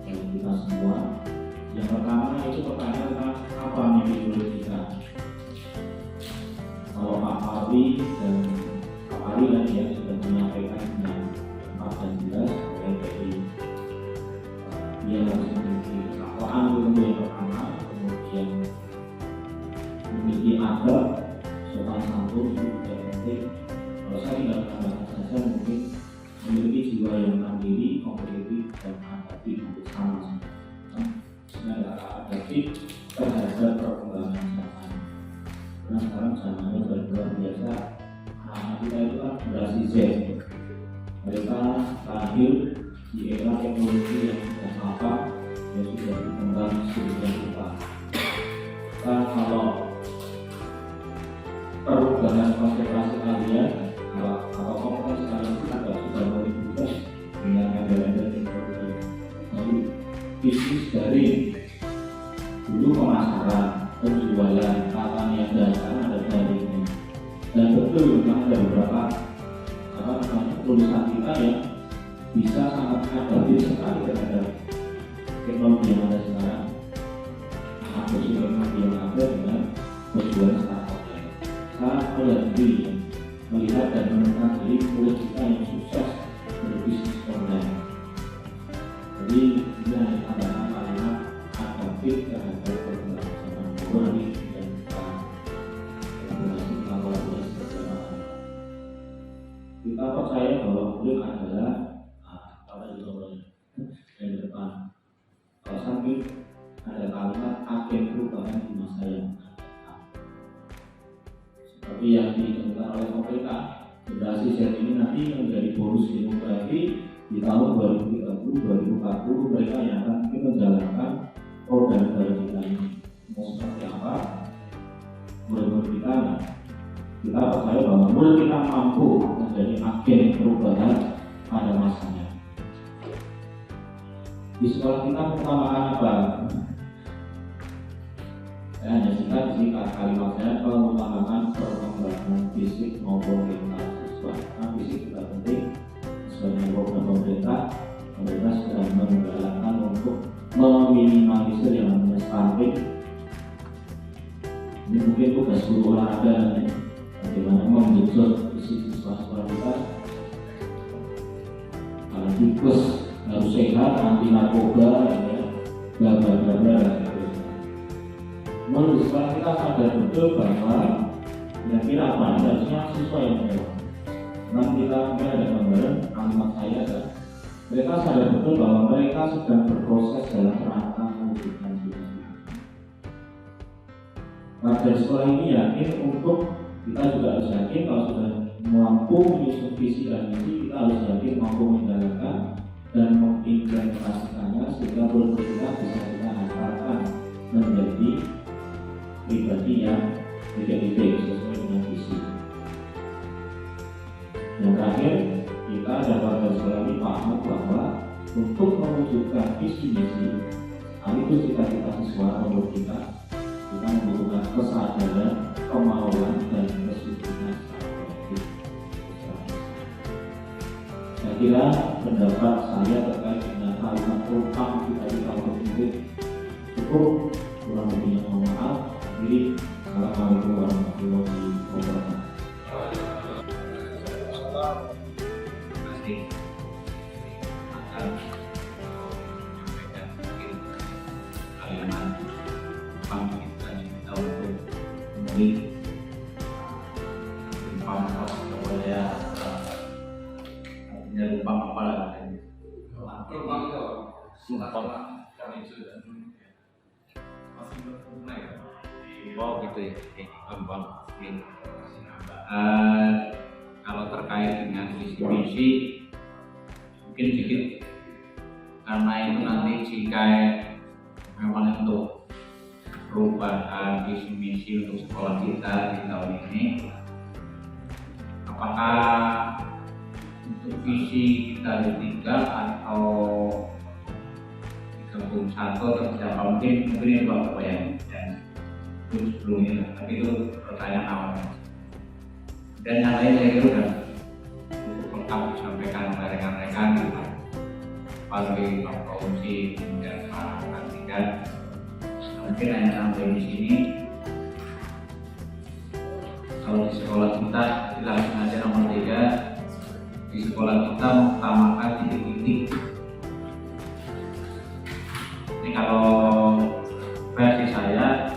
Speaker 2: bagi kita semua. Yang pertama itu pertanyaan tentang apa mimpi dulu kita. Kalau Pak Ari dan Pak Ari tadi yang sudah menyampaikan dengan tepat dan jelas mulai dari dia harus memiliki ketakwaan itu yang pertama, kemudian memiliki adab, sopan santun itu juga penting. Kalau saya tidak tambahkan saja, mungkin memiliki jiwa yang mandiri, kompetitif dan adaptif untuk sama. Sebenarnya adaptif terhadap perkembangan zaman. Karena sekarang zamannya sudah luar biasa. Anak kita itu kan generasi Z. Mereka lahir di era teknologi yang sudah mapan, yang sudah berkembang sedemikian rupa. Kalau perubahan konsentrasi kalian atau kompetensi kalian itu agak sudah mulai berubah dengan embel-embel teknologi. Jadi bisnis dari dulu pemasaran, penjualan, pertanian dasar ada jaringan. Dan betul memang ada beberapa tulisan kita yang bisa sangat adaptif sekali terhadap teknologi yang ada sekarang. Posisi teknologi yang ada dengan penjualan startupnya. Saya melihat dan menemukan dari mulut kita yang sukses berbisnis online. Jadi ini hanya tambahan kalimat adaptif terhadap perkembangan zaman modern dan kita percaya bahwa murid adalah yang di depan. Kalau sampai ada kalimat agen perubahan di masa yang akan datang. Seperti
Speaker 5: yang ditentukan oleh pemerintah. Generasi Z ini nanti menjadi bonus demografi di tahun 2030, 2040 mereka yang akan menjalankan roda negara kita ini. Mau seperti apa? Menurut kita percaya bahwa menurut kita mampu menjadi agen perubahan pada masanya. Di sekolah kita mengutamakan apa? Saya hanya singkat kalimat saya mengutamakan perkembangan fisik maupun mental siswa. Karena fisik juga penting. Sebagai program pemerintah sudah menggalakkan untuk meminimalisir yang namanya stunting. Ini mungkin tugas guru olahraga, bagaimana menggenjot fisik siswa-siswa kita. Kalau tikus harus sehat, anti narkoba, bla bla bla bla. Menurut sekolah kita sadar betul bahwa kira-kira apa harusnya siswa yang mewah. Nanti kita mungkin ada gambaran kalimat saya kan. Mereka sadar betul bahwa mereka sedang berproses dalam rangka mewujudkan visi. Pada sekolah ini yakin untuk kita juga harus yakin kalau sudah mampu menyusun visi dan misi, kita harus yakin mampu menjalankan dan mengimplementasikannya sehingga produk kita bisa kita hantarkan menjadi pribadi yang tidak sesuai dengan visi. Yang terakhir, kita dapat sekolah ini paham bahwa untuk mewujudkan visi misi, itu cita-cita siswa menurut kita membutuhkan kesadaran, kemauan dan kesulitan strategis. Saya kira pendapat saya terkait dengan kalimat program kita di tahun ini cukup, kurang lebihnya mohon maaf. Jadi, assalamualaikum warahmatullahi wabarakatuh.
Speaker 2: Terima kasih akan menyampaikan mungkin kalimat kita kita untuk memilih lumpang supaya artinya lumpang apa lah lumpang itu kami sudah masih bermulai. Oh gitu ya, gampang. Kalau terkait dengan visi misi mungkin sedikit karena itu nanti jika memang untuk perubahan visi misi untuk sekolah kita di tahun ini, apakah untuk visi kita ditinggal atau digabung satu atau siapa mungkin ini dua yang sebelumnya, tapi itu pertanyaan awal. Dan yang lain saya kira sudah cukup lengkap disampaikan oleh rekan-rekan sebagai Pak Fauzi dan Pak Kartika. Mungkin hanya sampai di sini. Kalau di sekolah kita langsung aja nomor 3, di sekolah kita mengutamakan titik-titik. Ini kalau versi saya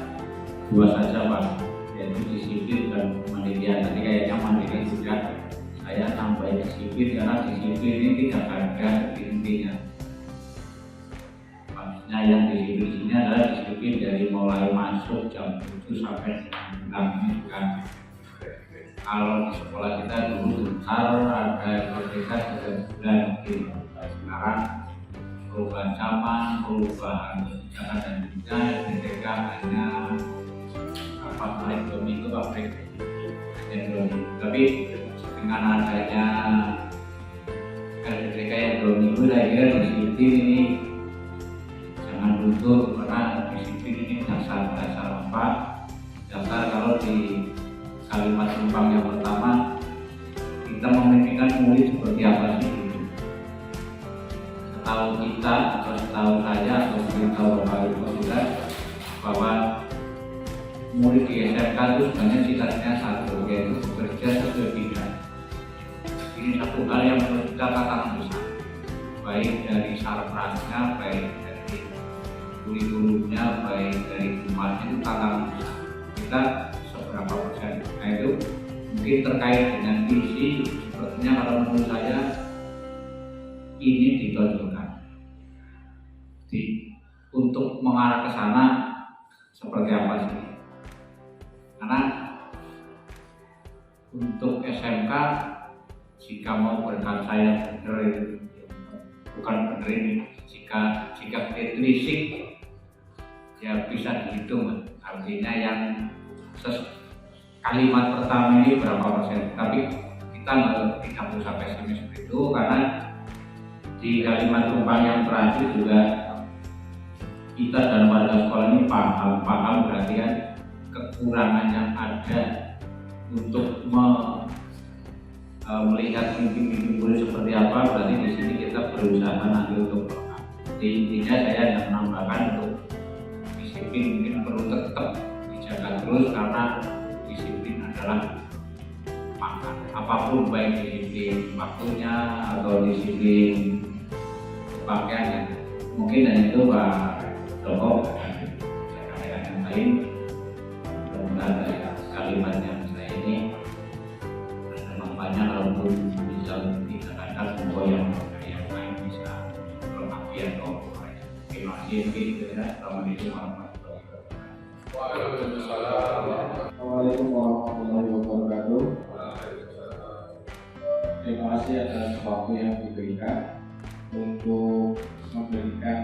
Speaker 2: 2 saja Pak, yaitu disiplin dan mandirian. Tadi kayaknya mandiri sudah saya tambahin disiplin karena disiplin ini tidak ada intinya. Maksudnya yang disiplin ini adalah disiplin dari mulai masuk jam 7 sampai jam 6 ini bukan. Kalau di sekolah kita dulu bentar ada merdeka 3 bulan mungkin. Sekarang perubahan zaman, perubahan kebijakan dan juga merdeka hanya paling 2 minggu pabrik hanya 2 minggu. Tapi dengan adanya LPDK yang 2 minggu, saya kira disiplin ini jangan lutut karena disiplin ini dasar apa? Dasar kalau di kalimat Lumpang yang pertama kita memimpikan murid seperti apa sih? Setahu kita atau setahu saya atau setahu Bapak Ibu juga bahwa murid di SMK itu sebenarnya cita-citanya satu, yaitu bekerja sesuai bidang. Ini satu hal yang menurut kita tantangan besar, baik dari sarprasnya, baik dari kurikulumnya, baik dari umatnya, itu tantangan besar. Kita seberapa persen? Nah itu mungkin terkait dengan visi, sepertinya kalau menurut saya ini ditonjolkan untuk mengarah ke sana seperti apa sih? Karena
Speaker 6: untuk SMK jika mau berkata yang benar, bukan benar ini, jika kritisik ya bisa dihitung, artinya yang kalimat pertama ini berapa persen, tapi kita tidak usah pesimis itu, karena di kalimat tumpang yang terakhir juga kita dan warga sekolah ini paham berarti kan kekurangan yang ada untuk melihat mimpi-mimpi murid seperti apa. Berarti di sini kita berusaha nanti untuk intinya saya hanya menambahkan untuk disiplin mungkin perlu tetap dijaga terus, karena disiplin adalah makan apapun, baik disiplin waktunya atau disiplin pakaiannya. Mungkin dan itu Pak Joko dan rekan-rekan yang lain, mudah-mudahan dari kalimat yang saya ini ada manfaatnya, kalaupun bisa dikatakan semoga yang lain bisa melengkapi atau terima kasih. Mungkin itu ya. Assalamualaikum warahmatullahi wabarakatuh.
Speaker 7: Assalamualaikum warahmatullahi wabarakatuh. Terima kasih atas waktu yang diberikan untuk memberikan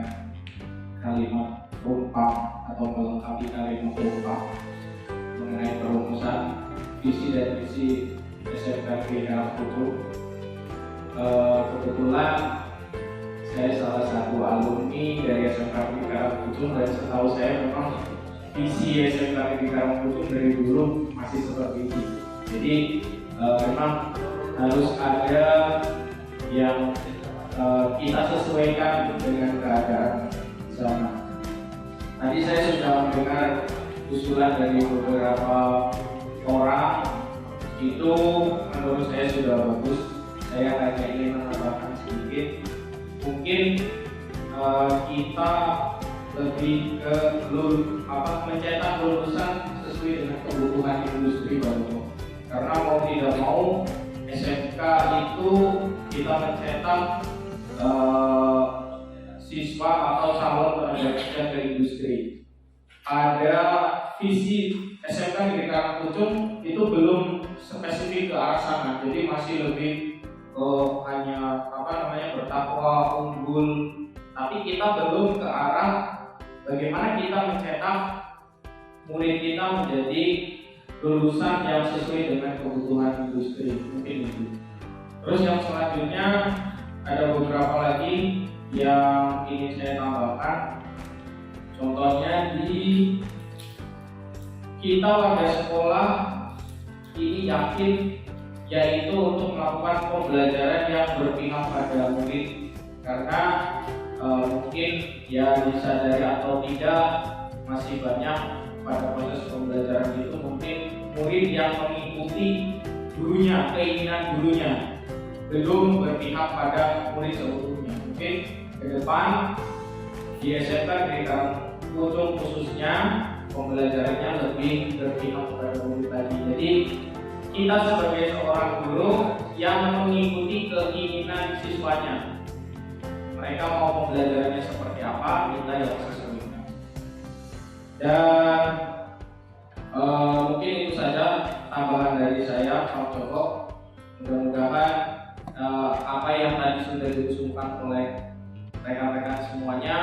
Speaker 7: kalimat perumpam atau melengkapi kalimat perumpam mengenai perumusan visi dan misi SMK Negeri Karangkucung. Kebetulan saya salah satu alumni dari SMK Negeri Karangkucung, dan setahu saya memang visi SMK Negeri Karangkucung dari dulu masih seperti ini. Jadi memang harus ada yang kita sesuaikan dengan keadaan di sana. Tadi saya sudah mendengar usulan dari beberapa orang, itu menurut saya sudah bagus. Saya hanya ingin menambahkan sedikit, mungkin kita lebih ke mencetak lulusan sesuai dengan kebutuhan industri baru. Karena mau tidak mau SMK itu kita mencetak siswa atau calon tenaga kerja dari industri. Ada visi SMK Negeri Karangkucung itu belum spesifik ke arah sana, jadi masih lebih hanya bertakwa unggul, tapi kita belum ke arah bagaimana kita mencetak murid kita menjadi lulusan yang sesuai dengan kebutuhan industri. Mungkin itu. Terus yang selanjutnya ada beberapa lagi yang ingin saya tambahkan. Contohnya di kita warga sekolah ini yakin yaitu untuk melakukan pembelajaran yang berpihak pada murid, karena mungkin ya disadari atau tidak masih banyak pada proses pembelajaran itu mungkin murid yang mengikuti gurunya, keinginan gurunya, belum berpihak pada murid sebelumnya. Mungkin ke depan di SMK Negeri Karangkucung khususnya pembelajarannya lebih berpihak pada murid tadi. Jadi kita sebagai seorang guru yang mengikuti keinginan siswanya, mereka mau pembelajarannya seperti apa, kita yang sesuaikan. Dan mungkin itu saja tambahan dari saya, Pak Joko. Mudah-mudahan apa yang tadi sudah diusulkan oleh rekan-rekan semuanya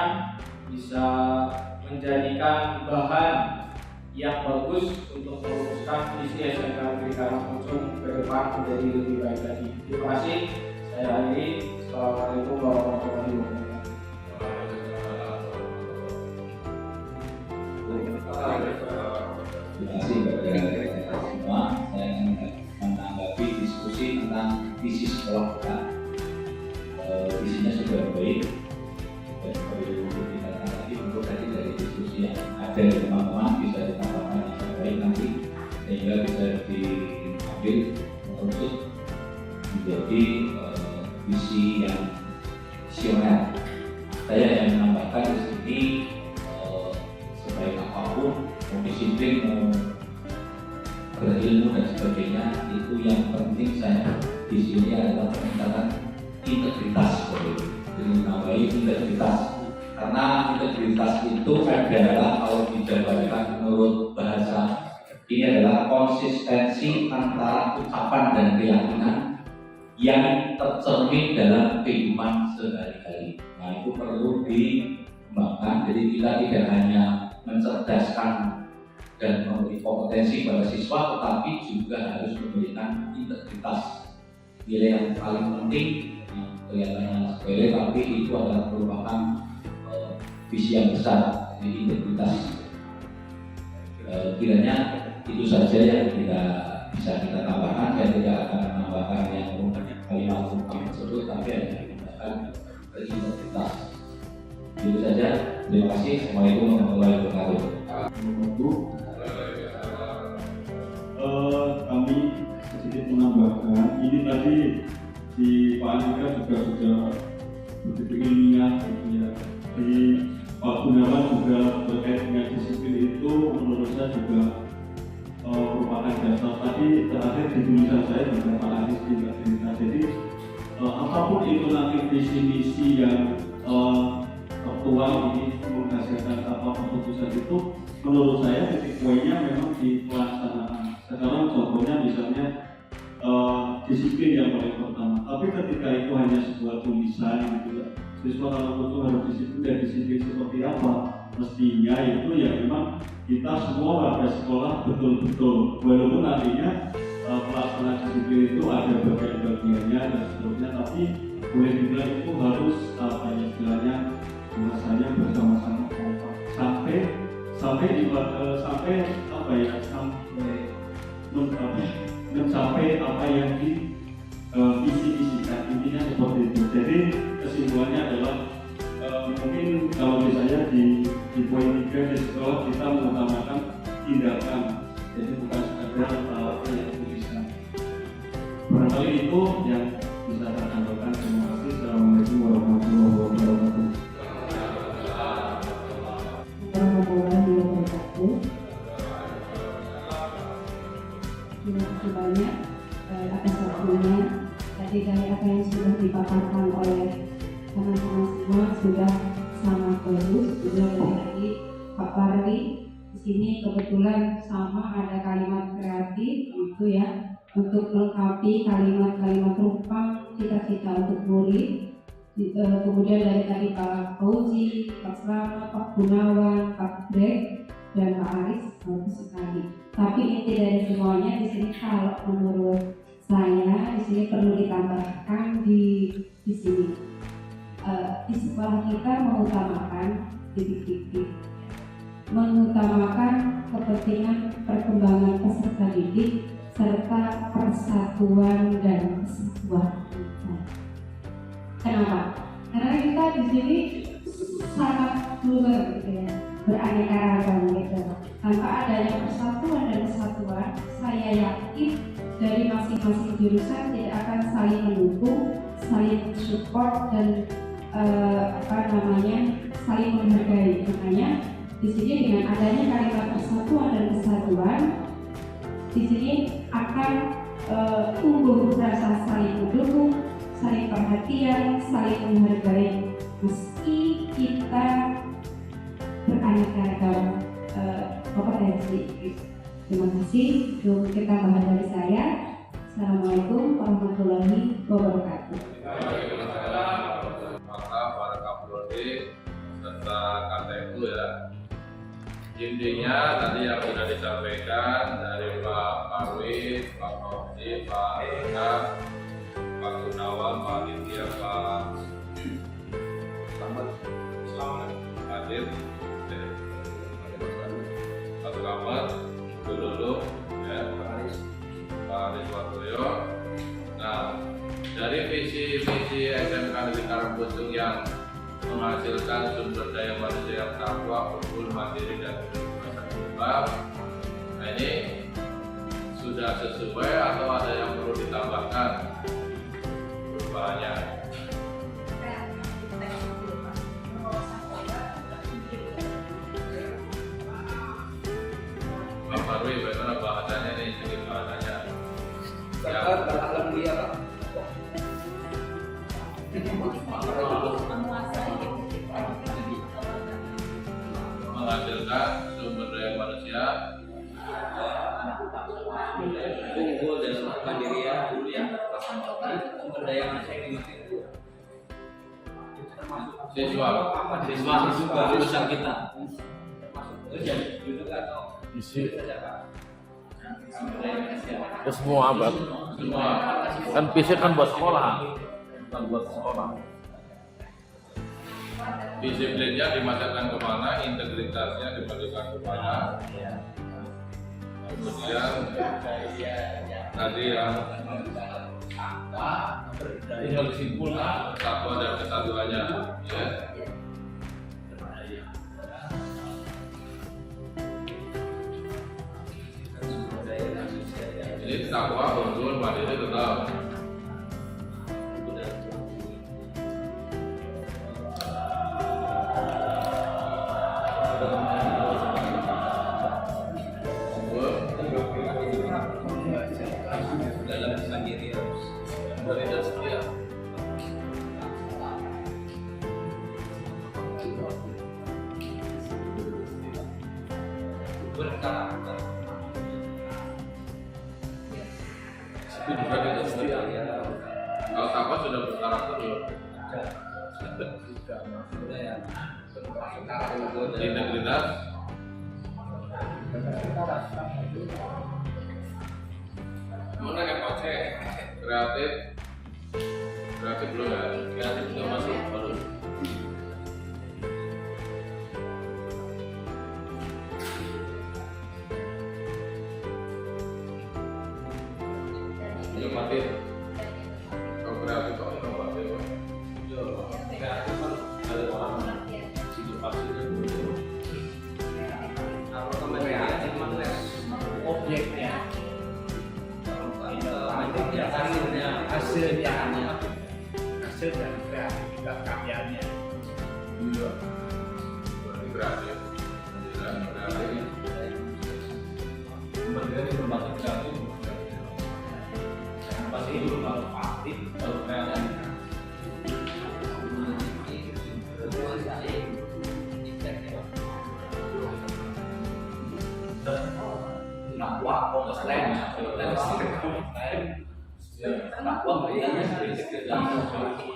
Speaker 7: bisa menjadikan bahan yang bagus untuk merumuskan visi SMK Negeri Karangkucung ke depan menjadi lebih baik lagi. Terima kasih. Saya akhiri. Assalamualaikum warahmatullahi wabarakatuh.
Speaker 2: Terima kasih kepada semua. Saya ingin menanggapi diskusi tentang visi sekolah kita. Visinya sudah baik, dan perlu dikatakan tadi untuk tadi dari diskusi yang ada di teman-teman bisa ditambahkan yang terbaik nanti sehingga bisa diambil untuk menjadi visi yang visioner. Saya yang menambahkan di sini sebaik apapun, mau disiplin, mau berilmu dan sebagainya, itu yang penting saya di sini adalah peningkatan integritas. Jadi nambahin integritas, karena integritas itu adalah kalau dijabarkan menurut bahasa Ini adalah konsistensi antara ucapan dan keyakinan yang tercermin dalam kehidupan sehari-hari. Nah, itu perlu dikembangkan. Jadi kita tidak hanya mencerdaskan dan memberi kompetensi pada siswa, tetapi juga harus memberikan integritas. Nilai yang paling penting, yang kelihatannya sepele, tapi itu adalah merupakan visi yang besar, jadi integritas. Kiranya itu saja yang bisa kita tambahkan. Saya tidak akan menambahkan yang kalimat tersebut, tapi hanya menggunakan integritas. Itu saja. Terima kasih. Assalamualaikum warahmatullahi wabarakatuh.
Speaker 8: Kami sedikit menambahkan, ini tadi di Pak Andika juga sudah begitu ilmiah gitu ya. Di Pak Gunawan juga terkait dengan disiplin itu menurut saya juga merupakan dasar. Tadi terakhir di tulisan saya dengan Pak Aris juga cerita. Jadi apapun itu nanti visi misi yang tertuang ini menghasilkan apa keputusan itu, menurut saya titik poinnya memang di pelaksanaan. Sekarang contohnya misalnya disiplin yang paling pertama. Tapi ketika itu hanya sebuah tulisan gitu ya, siswa kalau butuh harus disiplin, dan disiplin seperti apa? Mestinya itu ya memang kita semua warga sekolah betul-betul, walaupun nantinya pelaksanaan disiplin itu ada bagian-bagiannya dan seterusnya, tapi boleh dibilang itu harus istilahnya bahasanya bersama-sama sampai mencapai apa yang di visi-visikan, intinya seperti itu. Jadi kesimpulannya adalah mungkin kalau misalnya di poin 3 di sekolah kita mengutamakan tindakan, jadi bukan sekedar tulisan. Barangkali itu yang bisa saya sampaikan. Terima kasih. Assalamualaikum warahmatullahi wabarakatuh.
Speaker 9: Terima kasih banyak atas waktunya. Tadi dari apa yang sudah dipaparkan oleh teman-teman semua sudah sangat bagus. Sudah dari Pak Parli di sini kebetulan sama ada kalimat kreatif itu ya, untuk melengkapi kalimat-kalimat rumpang cita-cita untuk murid. Kemudian dari tadi Pak Fauzi, Pak Slamet, Pak Gunawan, Pak Greg, dan Pak Aris bagus sekali. Tapi inti dari semuanya di sini kalau menurut saya di sini perlu ditambahkan di sini di sekolah kita mengutamakan titik-titik, mengutamakan kepentingan perkembangan peserta didik serta persatuan dan kesatuan. Kenapa? Karena kita di sini sangat plural gitu ya, beraneka ragam gitu. Tanpa adanya persatuan dan kesatuan, saya yakin dari masing-masing jurusan tidak akan saling mendukung, saling support dan saling menghargai. Makanya di sini dengan adanya kalimat persatuan dan kesatuan, di sini akan tumbuh rasa saling mendukung, saling perhatian, saling menghargai. Meski kita beraneka ragam kompetensi. Terima kasih. Itu kita bahas dari saya. Assalamualaikum warahmatullahi wabarakatuh.
Speaker 1: Maka para kapolri serta KTU ya, intinya tadi yang sudah disampaikan dari Pak Parwi, Pak Fauzi, Pak Rika, Pak Gunawan, Pak Nitya, Pak Selamat hadir, Pak Selamat, Dulu, ya, Pak Aris Watoyo. Nah, dari visi-visi SMK Negeri Karangpucung yang menghasilkan sumber daya manusia yang takwa, unggul, mandiri, dan bertanggung. Nah, ini sudah sesuai atau ada yang perlu ditambahkan perubahannya? Pak Parwi, bagaimana bahasanya nih, sedikit bahasanya?
Speaker 6: Alam dia Pak.
Speaker 1: Menghasilkan sumber daya manusia
Speaker 6: sumber daya manusia yang
Speaker 1: Siswa
Speaker 6: jurusan kita.
Speaker 10: Isi. Ya semua abad. Kan fisik kan buat sekolah, bukan buat sekolah.
Speaker 1: disiplinnya dimasukkan kemana, integritasnya diberikan kemana. Kemudian tadi yang kesimpulan takwa dan kesatuannya, ya. Jadi takwa unsur mandiri tetap. Itu juga kita setia. Kalau takwa sudah berkarakter belum? Integritas. Mana yang pakai kreatif? Kreatif belum ya? Kreatif sudah masuk baru. Inovatif. Kalau kreatif kok inovatif. Kreatif kan ada orang inovasi dulu. Kalau kreatif mana objeknya? Hasil dan kreativitas karyanya. Iya. Kreatif. Kreatif. Kemudian berbasis kreatif. Pasti itu kalau aktif, kalau kreatif. Nakwa, konten, nakwa mainnya seperti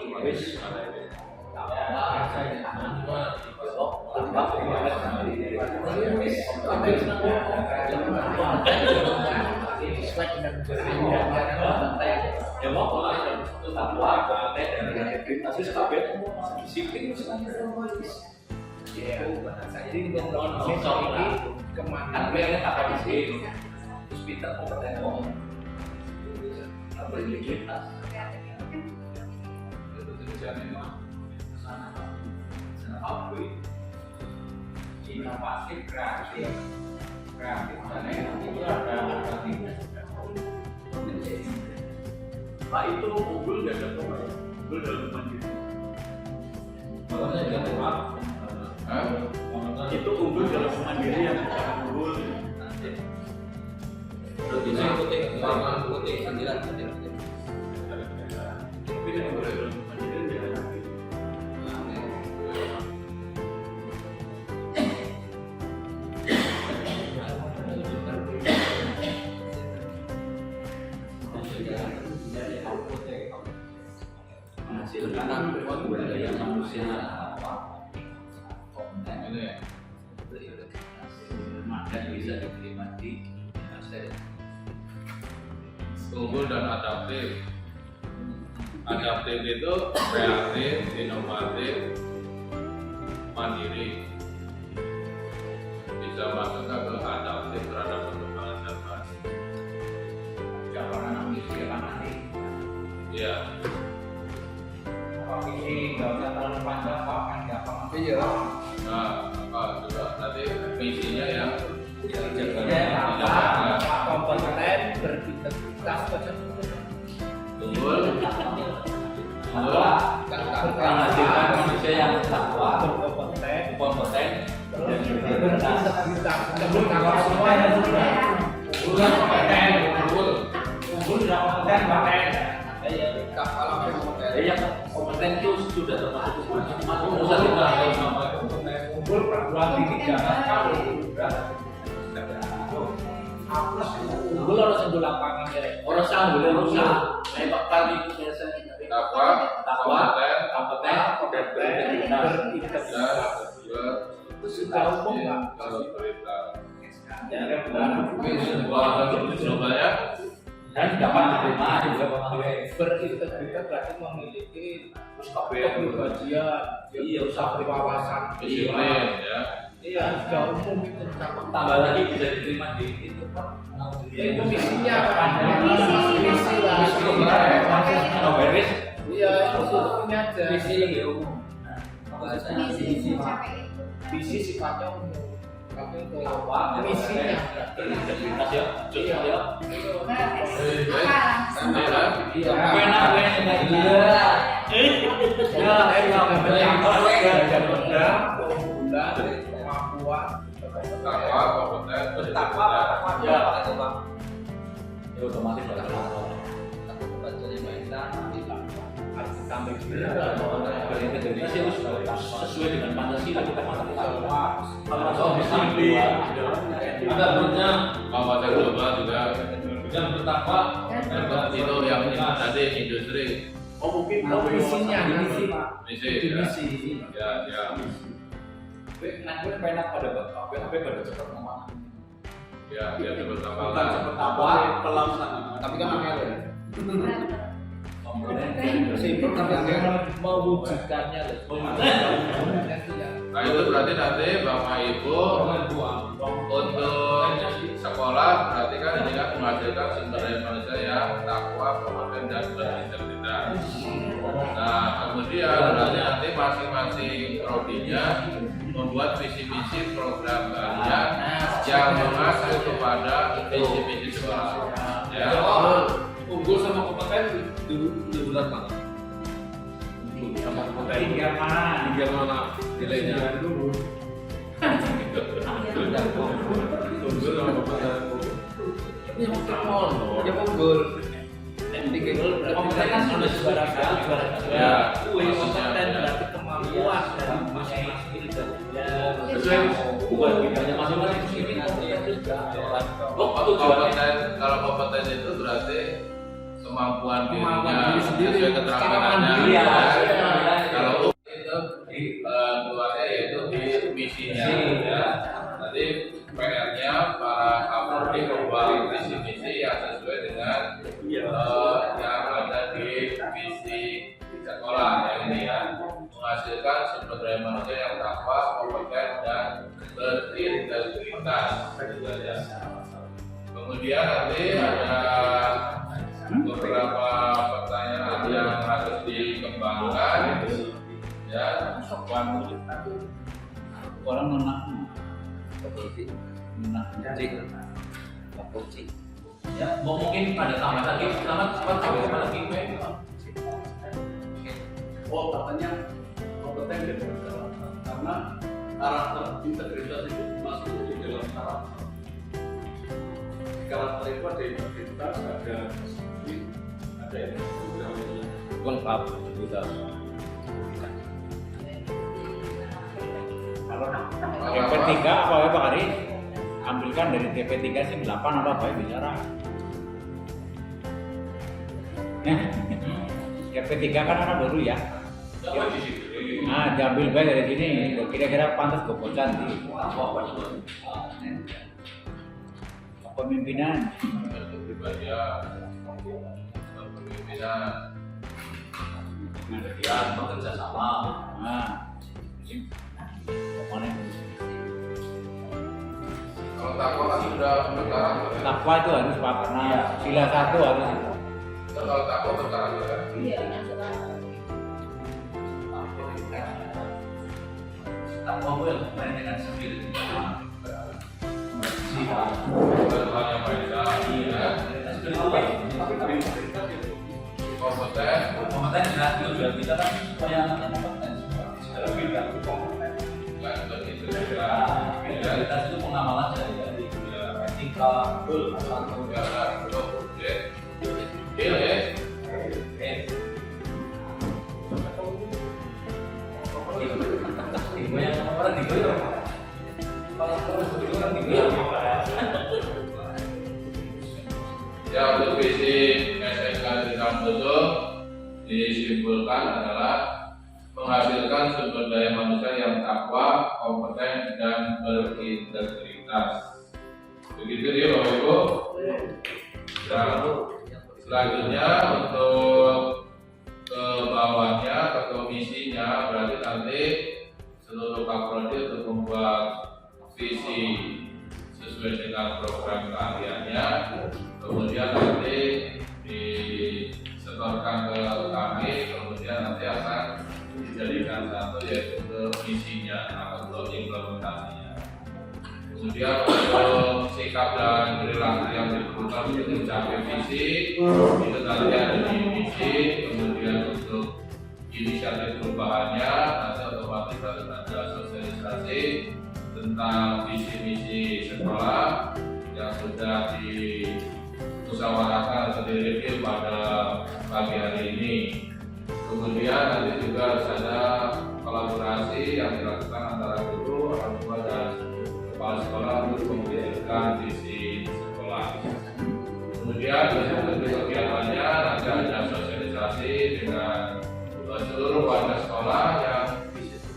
Speaker 1: inovasi kreatif, itu ada Pak itu unggul gak ada Pak? Unggul dalam mandiri. Makanya tidak Pak. Itu unggul dalam mandiri yang tidak unggul. Ini putih, putih, sembilan putih. Tapi yang boleh dalam mandiri dia. Menghasilkan budaya manusia maka bisa diterima di masyarakat. Unggul dan adaptif. Adaptif itu kreatif, inovatif, mandiri. Bisa masuk ke adaptif terhadap perkembangan zaman.
Speaker 6: Jangan ambisi nanti.
Speaker 1: Ya.
Speaker 6: Ini nggak usah terlalu panjang Pak, kan gampang. Iya.
Speaker 1: Nah, apa juga nanti visinya yang
Speaker 6: kompeten berintegritas
Speaker 1: unggul,
Speaker 6: menghasilkan manusia yang takwa, berkompeten, dan berintegritas. Kalau semua yang unggul kompeten, unggul sudah kompeten, kompeten. Ya, kompeten itu sudah termasuk urusan kita. Unggul perguruan tinggi Jakarta, unggul harus unggul lapangan ya. Orang sah boleh rusak.
Speaker 2: Saya bakal itu
Speaker 1: takwa,
Speaker 2: kompeten, berintegritas.
Speaker 1: Itu sudah umum nggak? Jawabannya
Speaker 2: Dan dapat diterima juga pemakai.
Speaker 7: Berintegritas berarti memiliki kepribadian, usaha wawasan,
Speaker 1: disiplin ya.
Speaker 7: iya sudah umum itu mencakup.
Speaker 2: Tambah lagi bisa diterima di itu Pak.
Speaker 7: Itu misinya kan?
Speaker 9: Misi lah.
Speaker 2: Beres.
Speaker 7: Iya itu punya aja.
Speaker 2: Misi lebih umum.
Speaker 9: Misi mencapai itu.
Speaker 7: Visi sifatnya umum. Tapi untuk
Speaker 2: Misinya.
Speaker 7: misinya
Speaker 2: ya. Iya. Ya.
Speaker 1: Takwa, kompeten, berintegritas.
Speaker 2: Ya, otomatis berintegritas itu sesuai dengan Pancasila kita
Speaker 1: Kabupaten global juga
Speaker 2: dan bertakwa
Speaker 1: itu yang tadi industri
Speaker 7: mungkin misinya
Speaker 1: misi
Speaker 7: itu
Speaker 1: ya.
Speaker 7: misi.
Speaker 1: Ya.
Speaker 2: nah gue penak pada bapak pada cepat ngomong
Speaker 1: Ya, biar
Speaker 2: bukan
Speaker 1: bertambah.
Speaker 2: cepat apa pelan tapi kan angel ya simpel tapi angel mewujudkannya
Speaker 1: Nah itu berarti nanti Bapak Ibu untuk sekolah berarti kan ini kan menghasilkan sumber daya manusia yang takwa, kompeten dan berintegritas. Nah kemudian berarti nanti masing-masing prodinya membuat visi misi program kalian yang mengacu kepada visi misi sekolah. Ya.
Speaker 2: unggul sama kompeten di bulan mana?
Speaker 1: Sama kompeten.
Speaker 7: Tiga mana
Speaker 1: Nilainya?
Speaker 7: dulu.
Speaker 1: Unggul sama kompeten.
Speaker 2: Ya unggul. Kompeten kan sudah juara satu.
Speaker 1: Ya.
Speaker 2: Kompeten berarti kemampuan dari masing-masing sesuai bukan bidangnya masing-masing ini kompeten juga.
Speaker 1: Kompeten, kalau kompeten itu berarti kemampuan dirinya sesuai keterampilannya. Kalau itu keluarnya yaitu di misinya ya. Nanti PR-nya para kapolri membuat visi-misi yang sesuai dengan yang ada di visi sekolah yang ini ya, menghasilkan sumber daya manusia yang takwa, kompeten dan berintegritas. Kemudian nanti ada beberapa pertanyaan yang harus dikembangkan ya.
Speaker 2: Orang ya mau mungkin ada tambah lagi lagi
Speaker 10: katanya kompeten dan berkarakter karena karakter integritas itu masuk di dalam karakter itu ada integritas, ada disiplin, ada
Speaker 2: lengkap kita.
Speaker 11: Kalau TP3 apa ya Pak Haris? Ambilkan dari TP3 sih 8 apa Pak bicara? TP3 kan anak baru ya. Nah, diambil baik dari sini. Kira-kira pantas goposan di kepemimpinan.
Speaker 2: Ya, bekerja sama.
Speaker 11: Nah,
Speaker 1: Kalau takwa kan sudah berkarakter.
Speaker 11: takwa itu harus Pak karena sila 1 harus.
Speaker 1: Kalau takwa berkarakter.
Speaker 9: Iya.
Speaker 2: Takwa gue main dengan spirit.
Speaker 1: Bertanya mereka, ya. Kompeten.
Speaker 2: Kompeten jelas itu sudah kita kan supaya kompeten segala bidang integritas itu pengamalan dari etika, satu
Speaker 1: ya untuk visi SMK Pengembangan Khusus disimpulkan adalah menghasilkan sumber daya manusia yang takwa, kompeten, dan berintegritas. Begitu ya Bapak Ibu. Nah, selanjutnya untuk ke bawahnya, ke komisinya, berarti nanti seluruh Kaprodi untuk membuat visi sesuai dengan program keahliannya, kemudian nanti disetorkan ke kami, kemudian nanti akan dijadikan satu yaitu ke misinya atau implementasinya. Kemudian untuk sikap dan perilaku yang diperlukan untuk mencapai visi itu nanti ada di misi. Kemudian untuk inisiatif perubahannya nanti otomatis harus ada sosialisasi tentang visi-misi sekolah yang sudah dimusyawarahkan atau direview pada pagi hari ini. Kemudian nanti juga harus ada kolaborasi yang dilakukan antara guru, orang tua, dan kepala sekolah untuk mewujudkan visi sekolah. Kemudian untuk kegiatannya nanti ada sosialisasi dengan seluruh warga sekolah yang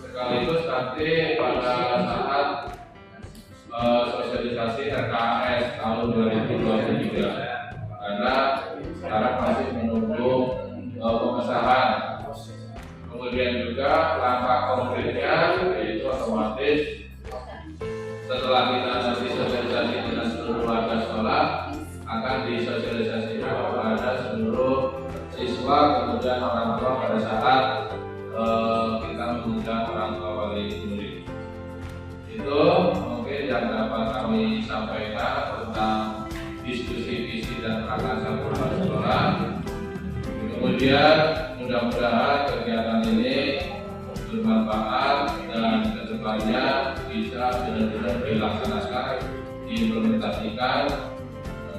Speaker 1: sekaligus nanti pada saat sosialisasi RKS tahun 2023, karena sekarang masih menunggu pengesahan. Kemudian juga langkah konkretnya yaitu otomatis setelah kita nanti sosialisasi dengan seluruh warga sekolah akan disosialisasikan kepada seluruh siswa, kemudian orang tua pada saat kita mengundang orang tua wali murid. Itu mungkin yang dapat kami sampaikan tentang diskusi visi dan prakasa perubahan sekolah. Kemudian mudah-mudahan kegiatan ini bermanfaat dan kedepannya bisa benar-benar dilaksanakan, diimplementasikan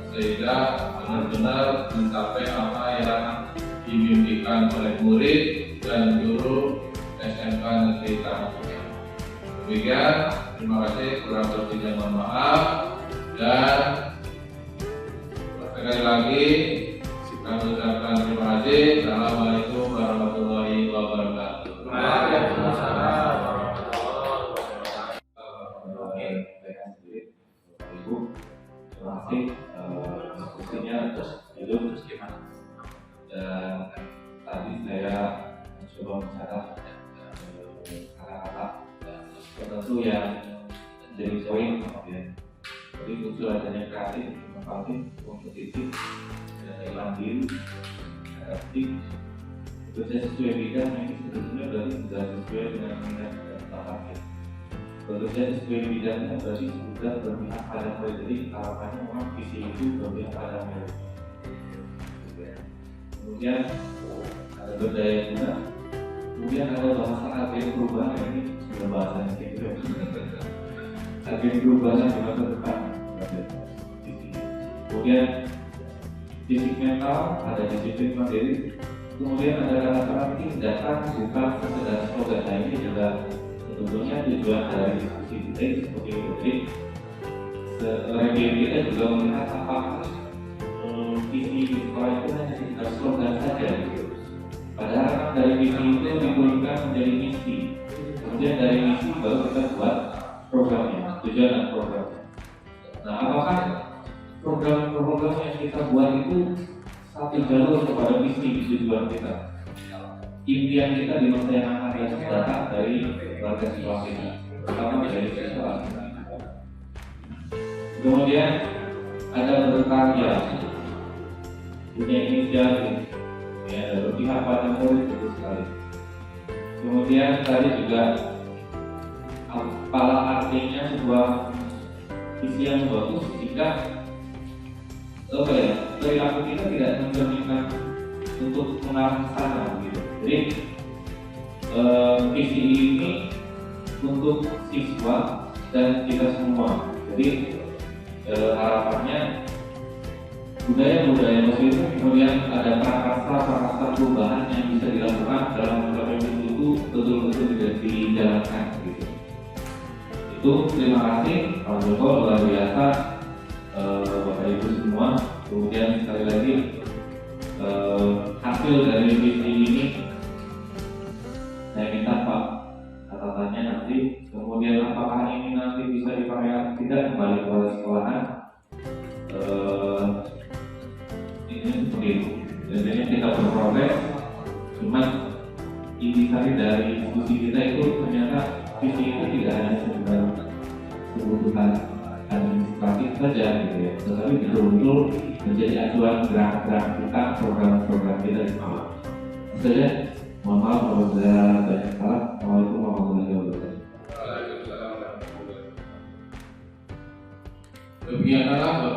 Speaker 1: sehingga benar-benar mencapai apa yang dimimpikan oleh murid dan guru SMK Negeri Karangkobar. Demikian, terima kasih, kurang lebihnya mohon maaf, dan sekali lagi kami ucapkan terima kasih. Assalamualaikum warahmatullahi wabarakatuh.
Speaker 3: Waalaikumsalam
Speaker 2: Ibu, terima kasih diskusinya terus gimana? Dan tadi saya coba bicara kata-kata tertentu yang menjadi poin, ya. Jadi muncul adanya kreatif, inovatif, kompetitif, dan mandiri, adaptif, bekerja sesuai bidang ini sebetulnya berarti sudah sesuai dengan minat dan bakatnya. Bekerja sesuai bidangnya berarti sudah berpihak pada murid. Jadi harapannya memang visi itu berpihak pada murid. Kemudian ada berdaya guna, kemudian ada bahasa agen perubahan. Ini sudah bahasanya gitu. Agen perubahan di masa depan. Kemudian fisik mental, ada disiplin mandiri. Kemudian ada kata-kata tindakan bukan sekedar slogan. Nah ini juga sebetulnya tujuan dari diskusi kita seperti itu. Review kita juga melihat apakah visi sekolah itu hanya sekedar slogan saja. Padahal dari visi itu diturunkan menjadi misi. Kemudian dari misi baru kita buat programnya, tujuan dan programnya. Nah, apakah program-program yang kita buat itu satu jalur kepada misi tujuan kita? Impian kita di masa yang akan datang dari warga sekolah kita, terutama dari sekolah kita. Kemudian ada berkarya, punya inisiatif, ya, berpihak pada murid itu sekali. Kemudian tadi juga apalah artinya sebuah visi yang bagus jika perilaku kita tidak mencerminkan untuk mengarah ke sana gitu. Jadi visi ini untuk siswa dan kita semua. Jadi harapannya budaya-budaya positif, kemudian ada prakasa perubahan yang bisa dilakukan dalam mencapai itu betul-betul tidak dijalankan gitu. Itu terima kasih Pak Joko, luar biasa Bapak Ibu semua. Kemudian sekali lagi
Speaker 3: hasil dari visi ini saya minta Pak catatannya nanti, kemudian apakah ini nanti bisa dipakai atau tidak kembali kepada sekolahan. Ini seperti itu. Biasanya kita berprogres, cuman intisari dari diskusi kita itu ternyata visi itu tidak hanya sekedar kebutuhan administratif saja gitu ya, tetapi betul-betul menjadi acuan gerak-gerak kita, program-program kita di bawah. Saja, mohon maaf kalau saya banyak salah. Assalamualaikum warahmatullahi wabarakatuh.
Speaker 1: Demikianlah